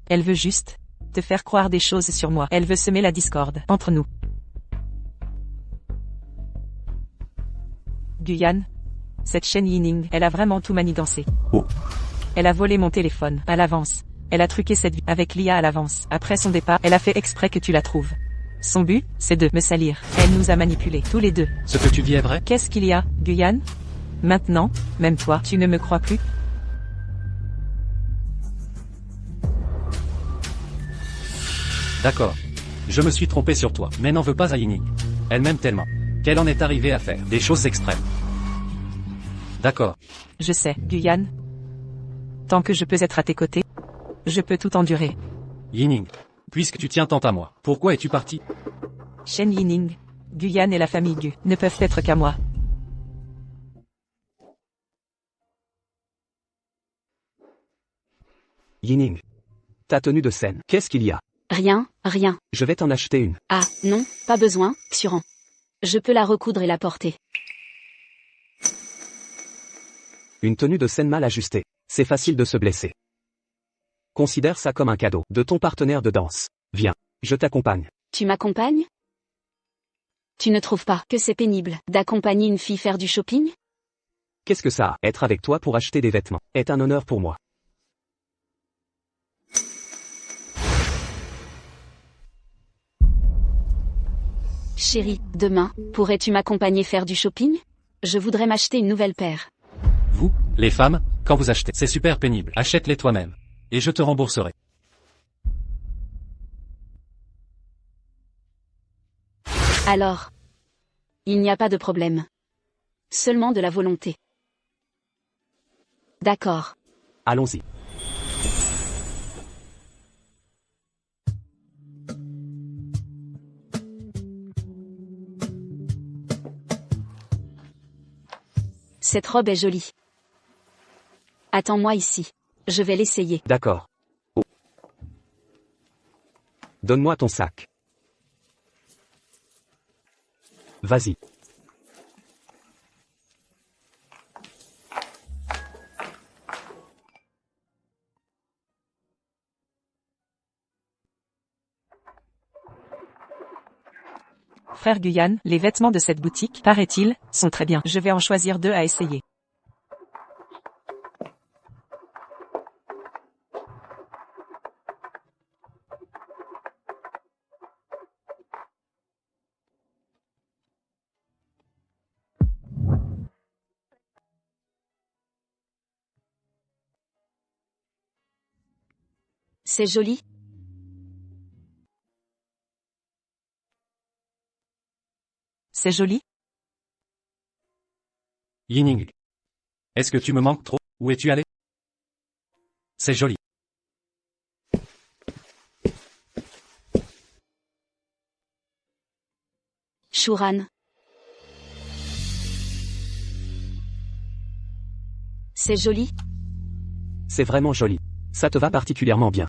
Speaker 4: Elle veut juste te faire croire des choses sur moi. Elle veut semer la discorde entre nous. Guyane, cette Shen Yining, elle a vraiment tout manigancé.
Speaker 1: Oh.
Speaker 4: Elle a volé mon téléphone, à l'avance. Elle a truqué cette vie avec l'IA à l'avance. Après son départ, elle a fait exprès que tu la trouves. Son but, c'est de me salir. Elle nous a manipulés, tous les deux.
Speaker 1: Ce que tu dis est vrai?
Speaker 4: Qu'est-ce qu'il y a, Guyane? Maintenant, même toi, tu ne me crois plus?
Speaker 1: D'accord. Je me suis trompé sur toi, mais n'en veux pas à Yining. Elle m'aime tellement qu'elle en est arrivée à faire des choses extrêmes. D'accord.
Speaker 4: Je sais, Guyane. Tant que je peux être à tes côtés, je peux tout endurer.
Speaker 1: Yining. Puisque tu tiens tant à moi, pourquoi es-tu parti?
Speaker 4: Shen Yining, Guyane et la famille Gu ne peuvent être qu'à moi.
Speaker 6: Yining. Ta tenue de scène, qu'est-ce qu'il y a?
Speaker 5: Rien.
Speaker 6: Je vais t'en acheter une.
Speaker 5: Ah, non, pas besoin, Xuran. Je peux la recoudre et la porter.
Speaker 6: Une tenue de scène mal ajustée. C'est facile de se blesser. Considère ça comme un cadeau de ton partenaire de danse. Viens, je t'accompagne.
Speaker 5: Tu m'accompagnes? Tu ne trouves pas que c'est pénible d'accompagner une fille faire du shopping?
Speaker 6: Qu'est-ce que ça a? Être avec toi pour acheter des vêtements est un honneur pour moi.
Speaker 5: Chérie, demain, pourrais-tu m'accompagner faire du shopping? Je voudrais m'acheter une nouvelle paire.
Speaker 1: Vous, les femmes, quand vous achetez, c'est super pénible. Achète-les toi-même. Et je te rembourserai.
Speaker 5: Alors, il n'y a pas de problème. Seulement de la volonté. D'accord.
Speaker 6: Allons-y.
Speaker 5: Cette robe est jolie. Attends-moi ici. Je vais l'essayer.
Speaker 6: D'accord. Oh. Donne-moi ton sac. Vas-y.
Speaker 4: Frère Guyane, les vêtements de cette boutique, paraît-il, sont très bien. Je vais en choisir 2 à essayer.
Speaker 5: C'est joli.
Speaker 4: C'est joli?
Speaker 1: Yining. Est-ce que tu me manques trop? Où es-tu allé? C'est joli.
Speaker 5: Shuran. C'est joli.
Speaker 6: C'est vraiment joli. Ça te va particulièrement bien.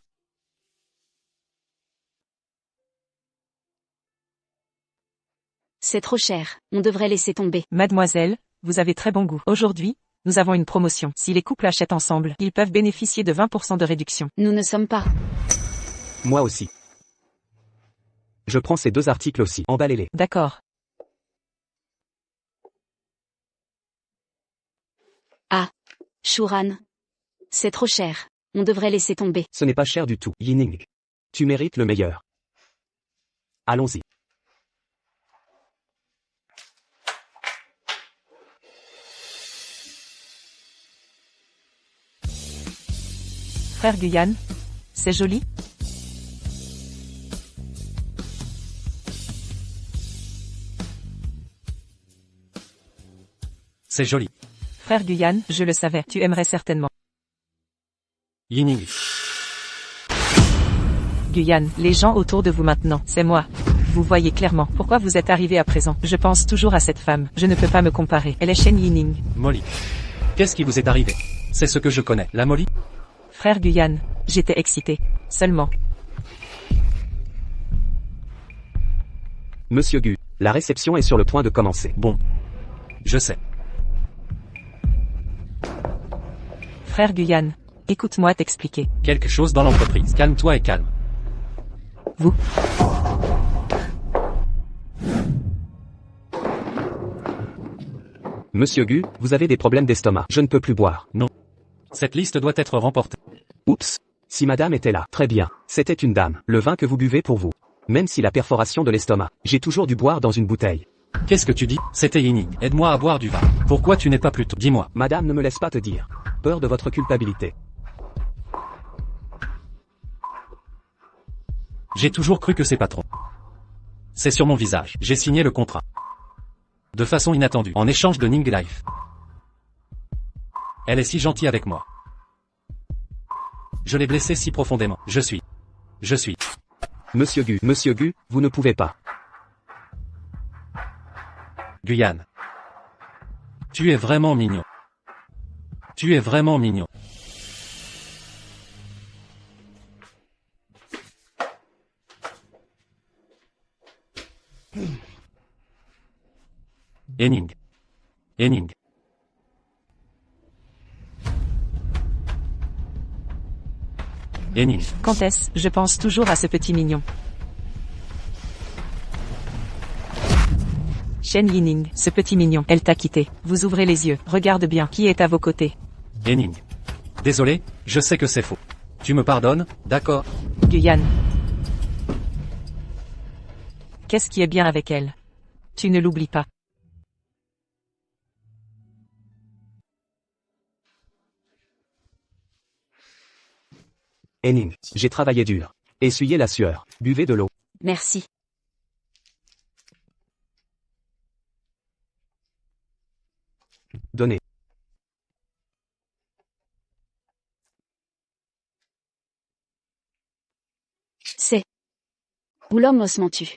Speaker 5: C'est trop cher. On devrait laisser tomber.
Speaker 4: Mademoiselle, vous avez très bon goût. Aujourd'hui, nous avons une promotion. Si les couples achètent ensemble, ils peuvent bénéficier de 20% de réduction.
Speaker 5: Nous ne sommes pas.
Speaker 6: Moi aussi. Je prends ces 2 articles aussi. Emballez-les.
Speaker 4: D'accord.
Speaker 5: Ah. Shuran. C'est trop cher. On devrait laisser tomber.
Speaker 6: Ce n'est pas cher du tout. Yining. Tu mérites le meilleur. Allons-y.
Speaker 4: Frère Guyane, c'est joli?
Speaker 1: C'est joli.
Speaker 4: Frère Guyane, je le savais, tu aimerais certainement.
Speaker 1: Yining.
Speaker 4: Guyane, les gens autour de vous maintenant, c'est moi. Vous voyez clairement pourquoi vous êtes arrivé à présent. Je pense toujours à cette femme. Je ne peux pas me comparer. Elle est Shen Yining.
Speaker 1: Molly. Qu'est-ce qui vous est arrivé? C'est ce que je connais. La Molly?
Speaker 4: Frère Guyane, j'étais excité. Seulement.
Speaker 6: Monsieur Gu, la réception est sur le point de commencer.
Speaker 1: Bon. Je sais.
Speaker 4: Frère Guyane, écoute-moi t'expliquer.
Speaker 1: Quelque chose dans l'entreprise. Calme-toi et calme.
Speaker 4: Vous.
Speaker 6: Monsieur Gu, vous avez des problèmes d'estomac. Je ne peux plus boire.
Speaker 1: Non. Cette liste doit être remportée.
Speaker 6: Oups. Si madame était là. Très bien. C'était une dame. Le vin que vous buvez pour vous. Même si la perforation de l'estomac. J'ai toujours dû boire dans une bouteille.
Speaker 1: Qu'est-ce que tu dis? C'était Yining. Aide-moi à boire du vin. Pourquoi tu n'es pas plus tôt? Dis-moi.
Speaker 6: Madame ne me laisse pas te dire. Peur de votre culpabilité.
Speaker 1: J'ai toujours cru que c'est patron. C'est sur mon visage. J'ai signé le contrat. De façon inattendue. En échange de Ning Life. Elle est si gentille avec moi. Je l'ai blessée si profondément. Je suis.
Speaker 6: Monsieur Gu, vous ne pouvez pas.
Speaker 1: Guyane. Tu es vraiment mignon. Tu es vraiment mignon. Henning. Henning. Henning.
Speaker 4: Comtesse, je pense toujours à ce petit mignon. Shen Yining, ce petit mignon, elle t'a quitté. Vous ouvrez les yeux, regarde bien qui est à vos côtés.
Speaker 1: Henning. Désolé, je sais que c'est faux. Tu me pardonnes, d'accord?
Speaker 4: Guyane. Qu'est-ce qui est bien avec elle? Tu ne l'oublies pas.
Speaker 6: Henning, j'ai travaillé dur. Essuyez la sueur. Buvez de l'eau.
Speaker 5: Merci.
Speaker 6: Donnez.
Speaker 5: C'est où l'homme ossement tue.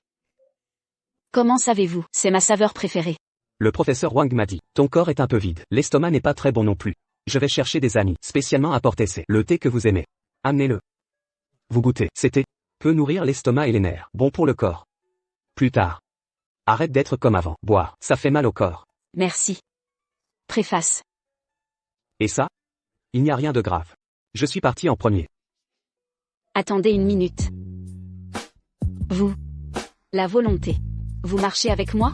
Speaker 5: Comment savez-vous? C'est ma saveur préférée.
Speaker 6: Le professeur Wang m'a dit, ton corps est un peu vide, l'estomac n'est pas très bon non plus. Je vais chercher des amis, spécialement apporter le thé que vous aimez. Amenez-le. Vous goûtez, c'est thé. Peut nourrir l'estomac et les nerfs, bon pour le corps. Plus tard. Arrête d'être comme avant, boire, ça fait mal au corps.
Speaker 5: Merci. Préface.
Speaker 6: Et ça? Il n'y a rien de grave. Je suis parti en premier.
Speaker 5: Attendez une minute. Vous. La volonté. Vous marchez avec moi?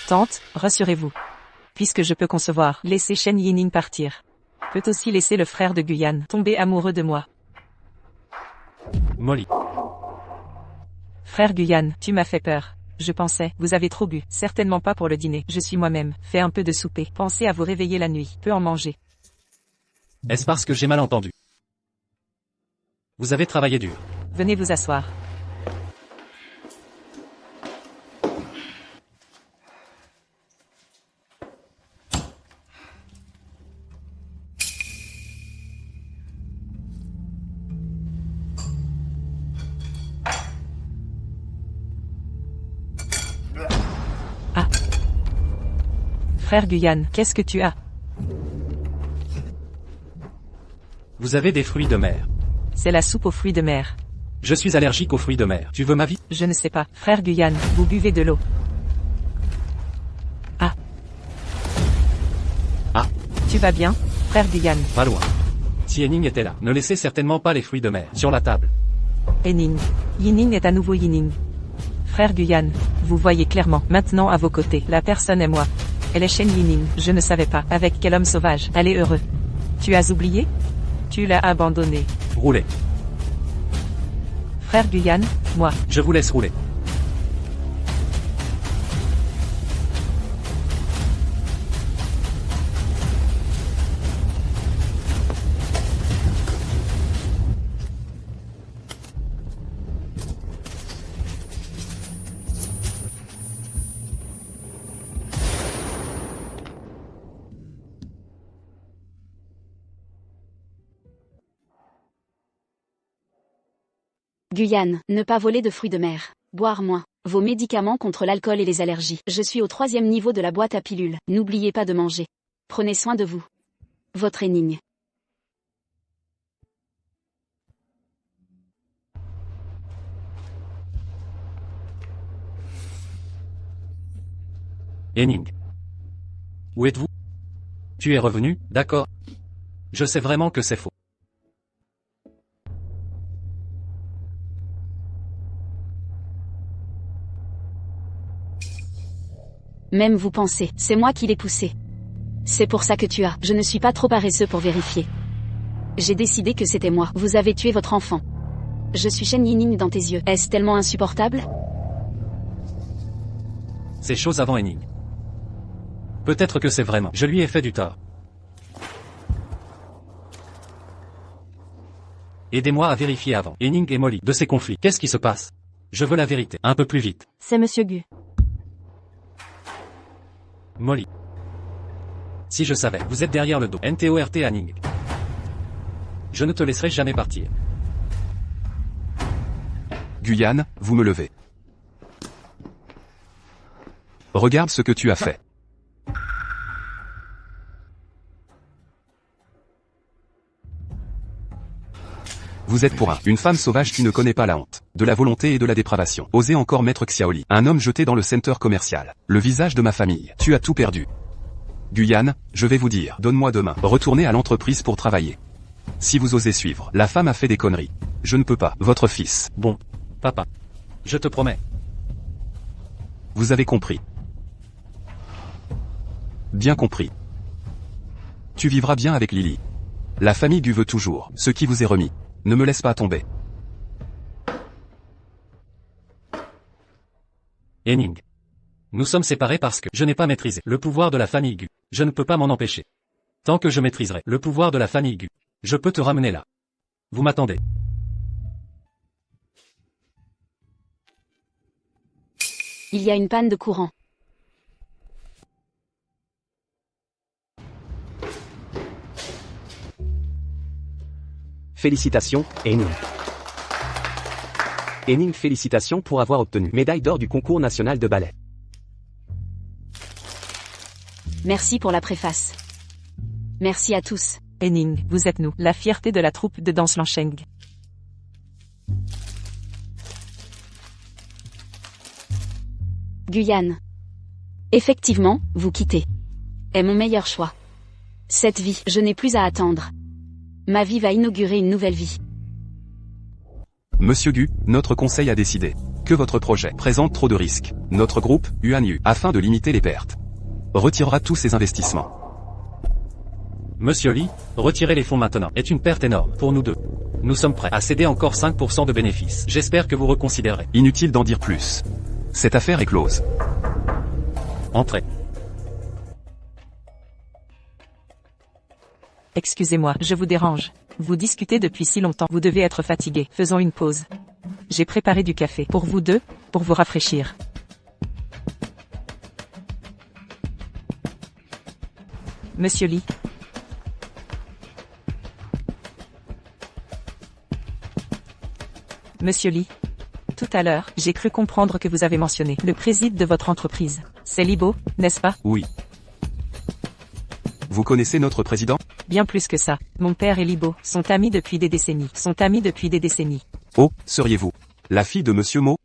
Speaker 4: Tante, rassurez-vous. Puisque je peux concevoir, laisser Shen Yining partir. Peut aussi laisser le frère de Guyane tomber amoureux de moi.
Speaker 1: Molly.
Speaker 4: Frère Guyane, tu m'as fait peur. Je pensais, vous avez trop bu, certainement pas pour le dîner. Je suis moi-même, fais un peu de souper. Pensez à vous réveiller la nuit, peu en manger.
Speaker 1: Est-ce parce que j'ai mal entendu? Vous avez travaillé dur.
Speaker 4: Venez vous asseoir. Frère Guyane, qu'est-ce que tu as?
Speaker 1: Vous avez des fruits de mer.
Speaker 4: C'est la soupe aux fruits de mer.
Speaker 1: Je suis allergique aux fruits de mer. Tu veux ma vie?
Speaker 4: Je ne sais pas. Frère Guyane, vous buvez de l'eau. Ah.
Speaker 1: Ah.
Speaker 4: Tu vas bien, frère Guyane?
Speaker 1: Pas loin. Si Henning était là, ne laissez certainement pas les fruits de mer sur la table.
Speaker 4: Henning. Yining est à nouveau Yining. Frère Guyane, vous voyez clairement, maintenant à vos côtés, la personne est moi. Elle est Shen Yining, je ne savais pas, avec quel homme sauvage, elle est heureux. Tu as oublié? Tu l'as abandonné.
Speaker 1: Roulez.
Speaker 4: Frère Guyane, moi.
Speaker 1: Je vous laisse rouler.
Speaker 5: Guyane, ne pas voler de fruits de mer. Boire moins. Vos médicaments contre l'alcool et les allergies. Je suis au 3e niveau de la boîte à pilules. N'oubliez pas de manger. Prenez soin de vous. Votre énigme.
Speaker 1: Henning. Où êtes-vous? Tu es revenu, d'accord. Je sais vraiment que c'est faux.
Speaker 5: Même vous pensez, c'est moi qui l'ai poussé. C'est pour ça que tu as. Je ne suis pas trop paresseux pour vérifier. J'ai décidé que c'était moi. Vous avez tué votre enfant. Je suis Shen Yining dans tes yeux. Est-ce tellement insupportable?
Speaker 1: C'est chose avant Henning. Peut-être que c'est vraiment. Je lui ai fait du tort. Aidez-moi à vérifier avant. Henning et Molly, de ces conflits. Qu'est-ce qui se passe? Je veux la vérité. Un peu plus vite.
Speaker 3: C'est Monsieur Gu.
Speaker 1: Molly. Si je savais, vous êtes derrière le dos. NTORT Henning. Je ne te laisserai jamais partir.
Speaker 2: Guyane, vous me levez. Regarde ce que tu as fait. Vous êtes pour une femme sauvage qui ne connaît pas la honte, de la volonté et de la dépravation. Osez encore mettre Xiaoli, un homme jeté dans le center commercial. Le visage de ma famille. Tu as tout perdu. Guyane, je vais vous dire, donne-moi demain. Retournez à l'entreprise pour travailler. Si vous osez suivre, la femme a fait des conneries. Je ne peux pas, votre fils.
Speaker 1: Bon, papa. Je te promets.
Speaker 2: Vous avez compris. Bien compris. Tu vivras bien avec Lily. La famille Gu veut toujours ce qui vous est remis. Ne me laisse pas tomber.
Speaker 1: Henning. Nous sommes séparés parce que je n'ai pas maîtrisé le pouvoir de la famille Gu. Je ne peux pas m'en empêcher. Tant que je maîtriserai le pouvoir de la famille Gu, je peux te ramener là. Vous m'attendez.
Speaker 5: Il y a une panne de courant.
Speaker 6: Félicitations, Henning. Henning, félicitations pour avoir obtenu médaille d'or du concours national de ballet.
Speaker 5: Merci pour la préface. Merci à tous.
Speaker 4: Henning, vous êtes nous, la fierté de la troupe de danse Lancheng.
Speaker 5: Guyane. Effectivement, vous quittez. Est mon meilleur choix. Cette vie, je n'ai plus à attendre. Ma vie va inaugurer une nouvelle vie.
Speaker 2: Monsieur Gu, notre conseil a décidé que votre projet présente trop de risques. Notre groupe, UANU, afin de limiter les pertes, retirera tous ses investissements.
Speaker 1: Monsieur Lee, retirer les fonds maintenant est une perte énorme pour nous deux. Nous sommes prêts à céder encore 5% de bénéfices. J'espère que vous reconsidérez.
Speaker 2: Inutile d'en dire plus. Cette affaire est close.
Speaker 1: Entrez.
Speaker 4: Excusez-moi, je vous dérange. Vous discutez depuis si longtemps, vous devez être fatigué. Faisons une pause. J'ai préparé du café pour vous deux, pour vous rafraîchir. Monsieur Lee. Monsieur Lee. Tout à l'heure, j'ai cru comprendre que vous avez mentionné le président de votre entreprise. C'est Libo, n'est-ce pas?
Speaker 2: Oui. Vous connaissez notre président?
Speaker 4: Bien plus que ça. Mon père et Libo sont amis depuis des décennies.
Speaker 2: Oh, seriez-vous la fille de Monsieur Mo?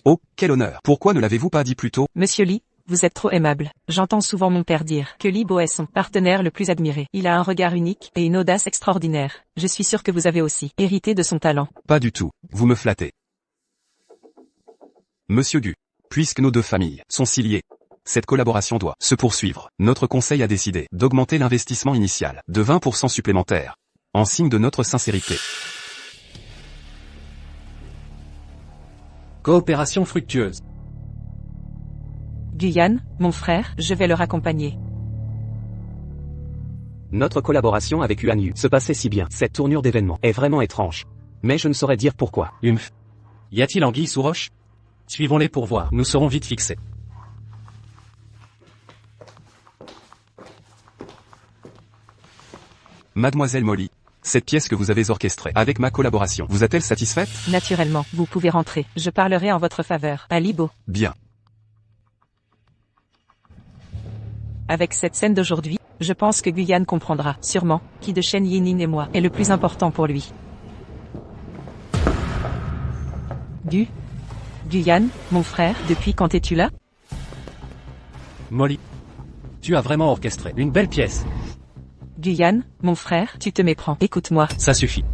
Speaker 2: Oh, quel honneur. Pourquoi ne l'avez-vous pas dit plus tôt?
Speaker 4: Monsieur Lee, vous êtes trop aimable. J'entends souvent mon père dire que Libo est son partenaire le plus admiré. Il a un regard unique et une audace extraordinaire. Je suis sûr que vous avez aussi hérité de son talent.
Speaker 2: Pas du tout. Vous me flattez. Monsieur Gu, puisque nos deux familles sont si liées, cette collaboration doit se poursuivre. Notre conseil a décidé d'augmenter l'investissement initial de 20% supplémentaire, en signe de notre sincérité.
Speaker 1: Coopération fructueuse.
Speaker 4: Guyane, mon frère, je vais le raccompagner.
Speaker 6: Notre collaboration avec UANU se passait si bien. Cette tournure d'événements est vraiment étrange. Mais je ne saurais dire pourquoi.
Speaker 1: Humph. Y a-t-il anguille sous roche? Suivons-les pour voir. Nous serons vite fixés.
Speaker 2: Mademoiselle Molly, cette pièce que vous avez orchestrée avec ma collaboration, vous a-t-elle satisfaite?
Speaker 4: Naturellement, vous pouvez rentrer. Je parlerai en votre faveur. À Libo.
Speaker 2: Bien.
Speaker 4: Avec cette scène d'aujourd'hui, je pense que Guyane comprendra, sûrement, qui de Shen Yinin et moi est le plus important pour lui. Guyane, mon frère, depuis quand es-tu là?
Speaker 1: Molly. Tu as vraiment orchestré une belle pièce.
Speaker 4: Guyane, mon frère, tu te méprends. Écoute-moi.
Speaker 1: Ça suffit.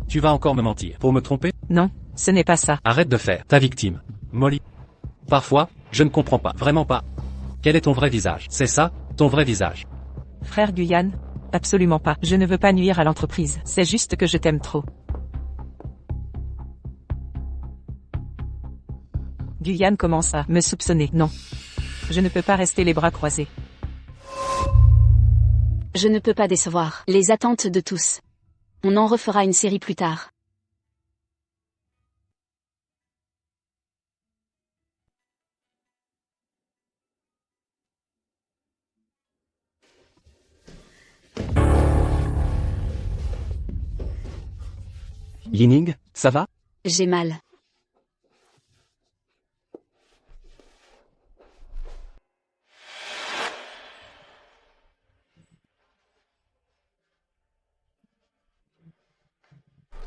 Speaker 1: Tu vas encore me mentir pour me tromper?
Speaker 4: Non, ce n'est pas ça.
Speaker 1: Arrête de faire ta victime, Molly. Parfois, je ne comprends pas, vraiment pas. Quel est ton vrai visage? C'est ça, ton vrai visage?
Speaker 4: Frère Guyane? Absolument pas. Je ne veux pas nuire à l'entreprise. C'est juste que je t'aime trop. Guyane commence à me soupçonner. Non. Je ne peux pas rester les bras croisés.
Speaker 5: Je ne peux pas décevoir les attentes de tous. On en refera une série plus tard.
Speaker 6: Yining, ça va?
Speaker 5: J'ai mal.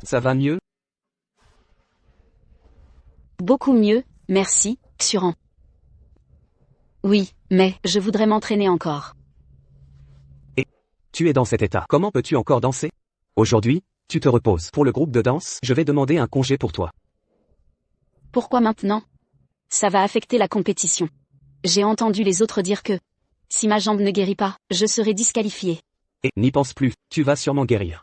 Speaker 6: Ça va mieux?
Speaker 5: Beaucoup mieux, merci, Xuran. Oui, mais je voudrais m'entraîner encore.
Speaker 6: Tu es dans cet état. Comment peux-tu encore danser? Aujourd'hui, tu te reposes. Pour le groupe de danse, je vais demander un congé pour toi.
Speaker 5: Pourquoi maintenant? Ça va affecter la compétition. J'ai entendu les autres dire que Si ma jambe ne guérit pas, je serai disqualifié.
Speaker 6: Et n'y pense plus, tu vas sûrement guérir.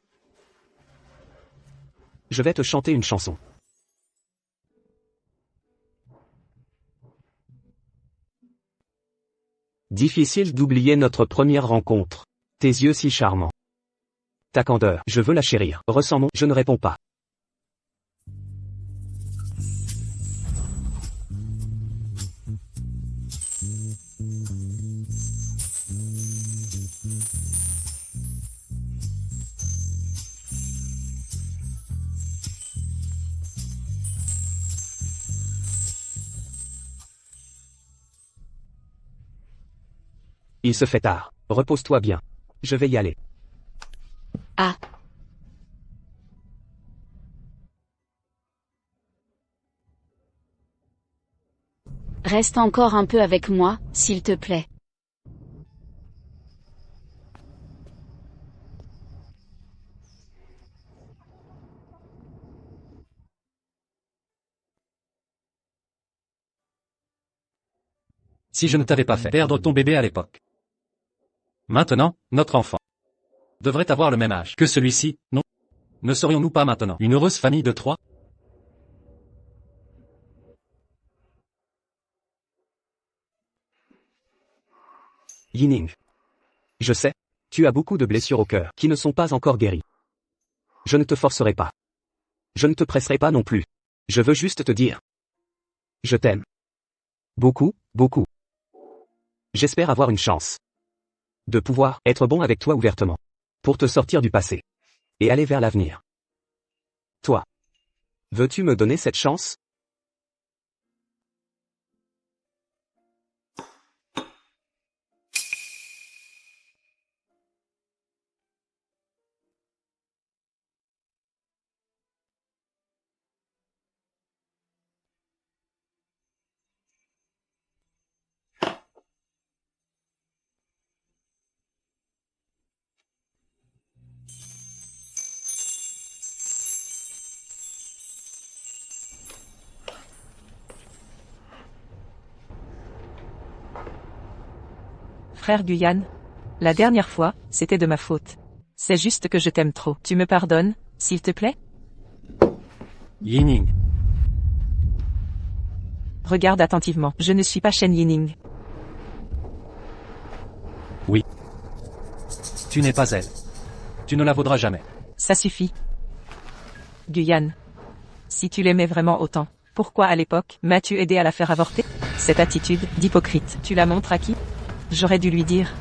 Speaker 6: Je vais te chanter une chanson. Difficile d'oublier notre première rencontre. Tes yeux si charmants. Ta candeur, je veux la chérir. Ressens mon, je ne réponds pas. Il se fait tard. Repose-toi bien. Je vais y aller.
Speaker 5: Ah. Reste encore un peu avec moi, s'il te plaît.
Speaker 1: Si je ne t'avais pas fait perdre ton bébé à l'époque. Maintenant, notre enfant devrait avoir le même âge que celui-ci, non? Ne serions-nous pas maintenant une heureuse famille de 3?
Speaker 6: Yining. Je sais. Tu as beaucoup de blessures au cœur qui ne sont pas encore guéries. Je ne te forcerai pas. Je ne te presserai pas non plus. Je veux juste te dire. Je t'aime. Beaucoup, beaucoup. J'espère avoir une chance. De pouvoir être bon avec toi ouvertement. Pour te sortir du passé. Et aller vers l'avenir. Toi. Veux-tu me donner cette chance?
Speaker 4: Frère Guyane. La dernière fois, c'était de ma faute. C'est juste que je t'aime trop. Tu me pardonnes, s'il te plaît?
Speaker 1: Yining.
Speaker 4: Regarde attentivement. Je ne suis pas Shen Yining.
Speaker 1: Oui. Tu n'es pas elle. Tu ne la vaudras jamais.
Speaker 4: Ça suffit. Guyane. Si tu l'aimais vraiment autant, pourquoi à l'époque m'as-tu aidé à la faire avorter? Cette attitude d'hypocrite, tu la montres à qui? J'aurais dû lui dire.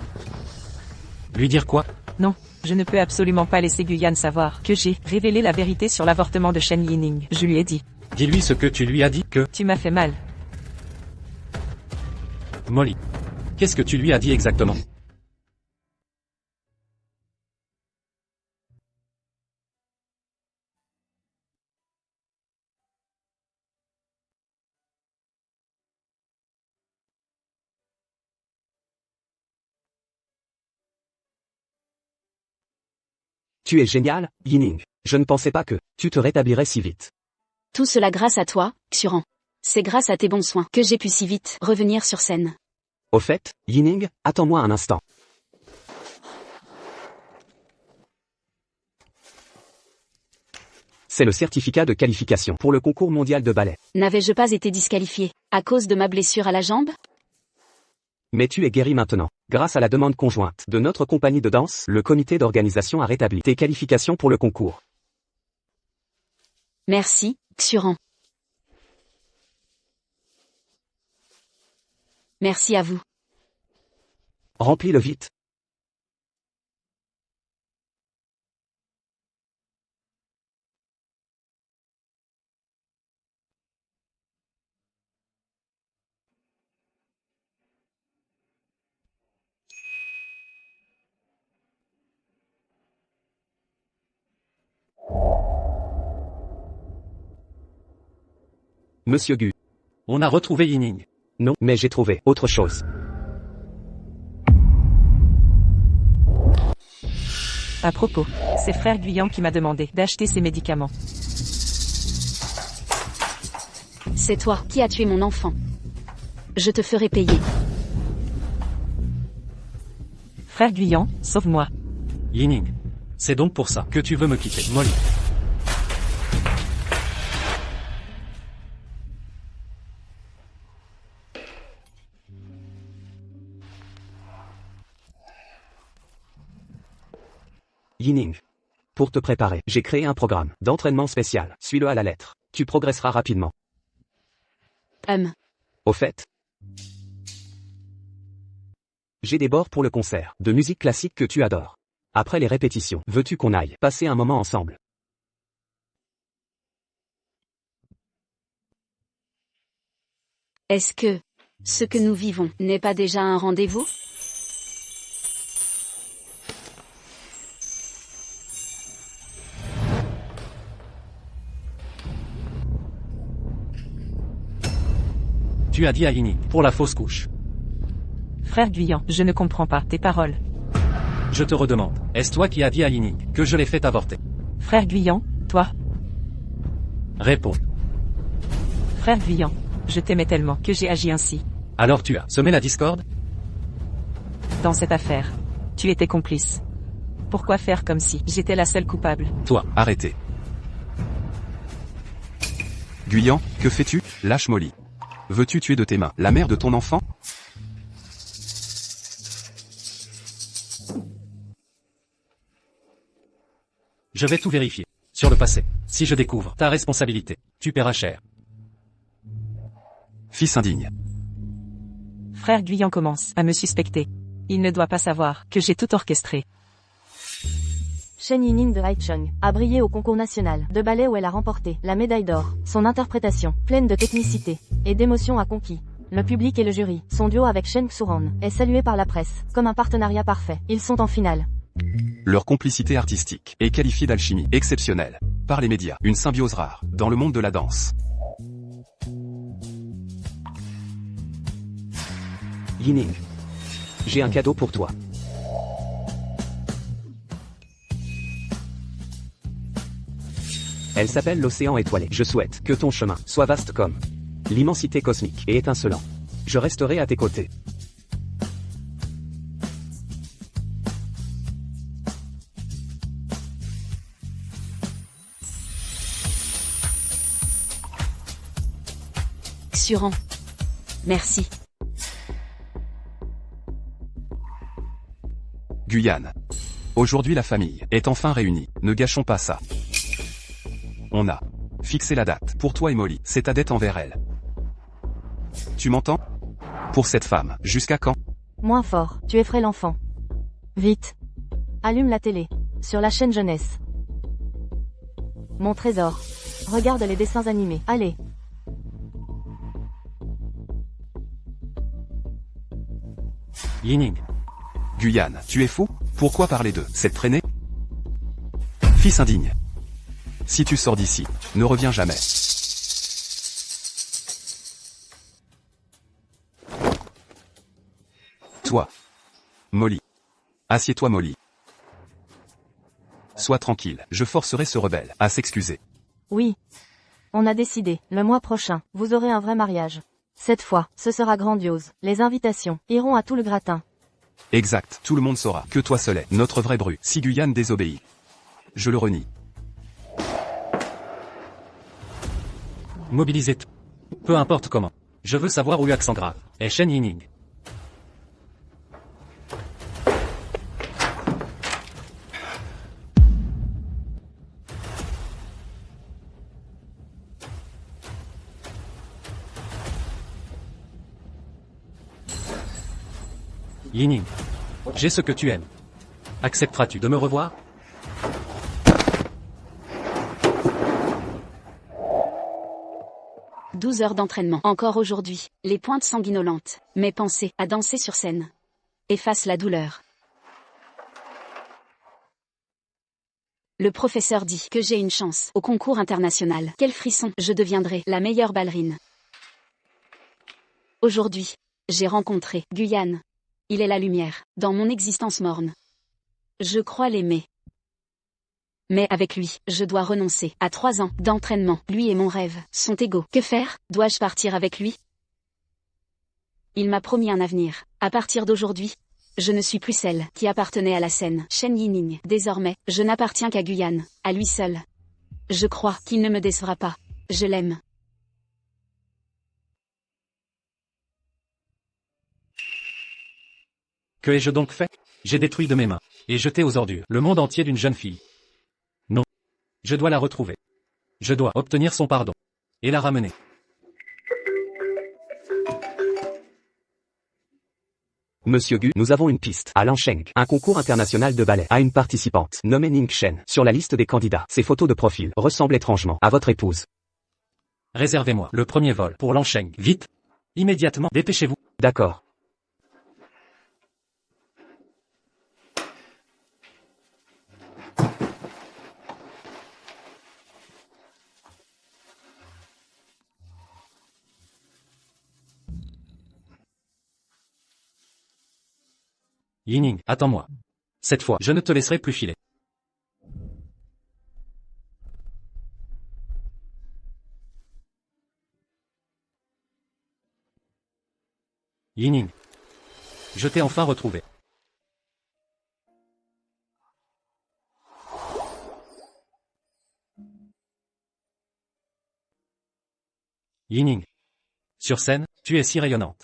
Speaker 1: Lui dire quoi?
Speaker 4: Non, je ne peux absolument pas laisser Guyane savoir que j'ai révélé la vérité sur l'avortement de Shen Yining. Je lui ai dit.
Speaker 1: Dis-lui ce que tu lui as dit que...
Speaker 4: Tu m'as fait mal.
Speaker 1: Molly. Qu'est-ce que tu lui as dit exactement?
Speaker 6: Tu es génial, Yining. Je ne pensais pas que tu te rétablirais si vite.
Speaker 5: Tout cela grâce à toi, Xuran. C'est grâce à tes bons soins que j'ai pu si vite revenir sur scène.
Speaker 6: Au fait, Yining, attends-moi un instant. C'est le certificat de qualification pour le concours mondial de ballet.
Speaker 5: N'avais-je pas été disqualifié à cause de ma blessure à la jambe?
Speaker 6: Mais tu es guéri maintenant. Grâce à la demande conjointe de notre compagnie de danse, le comité d'organisation a rétabli tes qualifications pour le concours.
Speaker 5: Merci, Xuran. Merci à vous.
Speaker 6: Remplis-le vite. Monsieur Gu.
Speaker 1: On a retrouvé Yining.
Speaker 6: Non, mais j'ai trouvé autre chose.
Speaker 4: À propos, c'est Frère Guyane qui m'a demandé d'acheter ces médicaments.
Speaker 5: C'est toi qui as tué mon enfant. Je te ferai payer.
Speaker 4: Frère Guyan, sauve-moi.
Speaker 1: Yining. C'est donc pour ça que tu veux me quitter, Molly.
Speaker 6: Yining. Pour te préparer, j'ai créé un programme d'entraînement spécial. Suis-le à la lettre. Tu progresseras rapidement. Au fait, j'ai des bords pour le concert de musique classique que tu adores. Après les répétitions, veux-tu qu'on aille passer un moment ensemble?
Speaker 5: Est-ce que ce que nous vivons n'est pas déjà un rendez-vous?
Speaker 1: Tu as dit à Yining pour la fausse couche.
Speaker 4: Frère Guyan, je ne comprends pas tes paroles.
Speaker 1: Je te redemande, est-ce toi qui as dit à Yining que je l'ai fait avorter?
Speaker 4: Frère Guyan, toi.
Speaker 1: Réponds.
Speaker 4: Frère Guyan, je t'aimais tellement que j'ai agi ainsi.
Speaker 1: Alors tu as semé la discorde?
Speaker 4: Dans cette affaire, tu étais complice. Pourquoi faire comme si j'étais la seule coupable?
Speaker 1: Toi,
Speaker 2: Arrêtez. Guyan, que fais-tu? Lâche Molly. Veux-tu tuer de tes mains la mère de ton enfant?
Speaker 1: je vais tout vérifier. Sur le passé. Si je découvre ta responsabilité, tu paieras cher.
Speaker 2: Fils indigne.
Speaker 4: Frère Guyan commence à me suspecter. Il ne doit pas savoir que j'ai tout orchestré.
Speaker 3: Shen Yining de Haicheng a brillé au concours national de ballet où elle a remporté la médaille d'or. Son interprétation, pleine de technicité et d'émotion a conquis le public et le jury. Son duo avec Shen Xuran est salué par la presse comme un partenariat parfait. Ils sont en finale.
Speaker 2: Leur complicité artistique est qualifiée d'alchimie exceptionnelle par les médias. Une symbiose rare dans le monde de la danse.
Speaker 6: Yining. J'ai un cadeau pour toi. Elle s'appelle l'océan étoilé. Je souhaite que ton chemin soit vaste comme l'immensité cosmique et étincelant. Je resterai à tes côtés.
Speaker 5: Xuran. Merci.
Speaker 2: Guyane. Aujourd'hui la famille est enfin réunie. Ne gâchons pas ça. On a fixé la date. Pour toi et Molly, c'est ta dette envers elle. Tu m'entends? Pour cette femme, jusqu'à quand?
Speaker 3: Moins fort, tu effraies l'enfant. Vite. Allume la télé. Sur la chaîne jeunesse. Mon trésor. Regarde les dessins animés. Allez.
Speaker 1: Yining.
Speaker 2: Guyane, tu es fou? Pourquoi parler de cette traînée? Fils indigne. Si tu sors d'ici, ne reviens jamais. Toi. Molly. Assieds-toi Molly. Sois tranquille, je forcerai ce rebelle à s'excuser.
Speaker 3: Oui. On a décidé, le mois prochain, vous aurez un vrai mariage. Cette fois, ce sera grandiose. Les invitations iront à tout le gratin.
Speaker 2: Exact, tout le monde saura que toi seul est notre vrai bru. Si Guyane désobéit, je le renie.
Speaker 1: Mobilisez tout. Peu importe comment. Je veux savoir où l'accent grave est Shen Yining. Yining. J'ai ce que tu aimes. Accepteras-tu de me revoir?
Speaker 5: « 12 heures d'entraînement. Encore aujourd'hui, les pointes sanguinolentes. Mes pensées à danser sur scène. Efface la douleur. Le professeur dit que j'ai une chance au concours international. Quel frisson, je deviendrai la meilleure ballerine. Aujourd'hui, j'ai rencontré Guyane. Il est la lumière dans mon existence morne. Je crois l'aimer. Mais avec lui, je dois renoncer à 3 ans d'entraînement. Lui et mon rêve sont égaux. Que faire? Dois-je partir avec lui? Il m'a promis un avenir. À partir d'aujourd'hui, Je ne suis plus celle qui appartenait à la scène. Shen Yining. Désormais, je n'appartiens qu'à Guyane, à lui seul. Je crois qu'il ne me décevra pas. Je l'aime.
Speaker 1: Que ai-je donc fait? J'ai détruit de mes mains, et jeté aux ordures, le monde entier d'une jeune fille. Non. Je dois la retrouver. Je dois obtenir son pardon. Et la ramener.
Speaker 6: Monsieur Gu, nous avons une piste. À Lansheng, un concours international de ballet a une participante, nommée Ning Shen. Sur la liste des candidats, ses photos de profil ressemblent étrangement à votre épouse.
Speaker 1: Réservez-moi le premier vol pour Lansheng. Vite. Immédiatement. Dépêchez-vous.
Speaker 6: D'accord.
Speaker 1: Yining, attends-moi. Cette fois, je ne te laisserai plus filer. Yining. Je t'ai enfin retrouvé. Yining. Sur scène, tu es si rayonnante.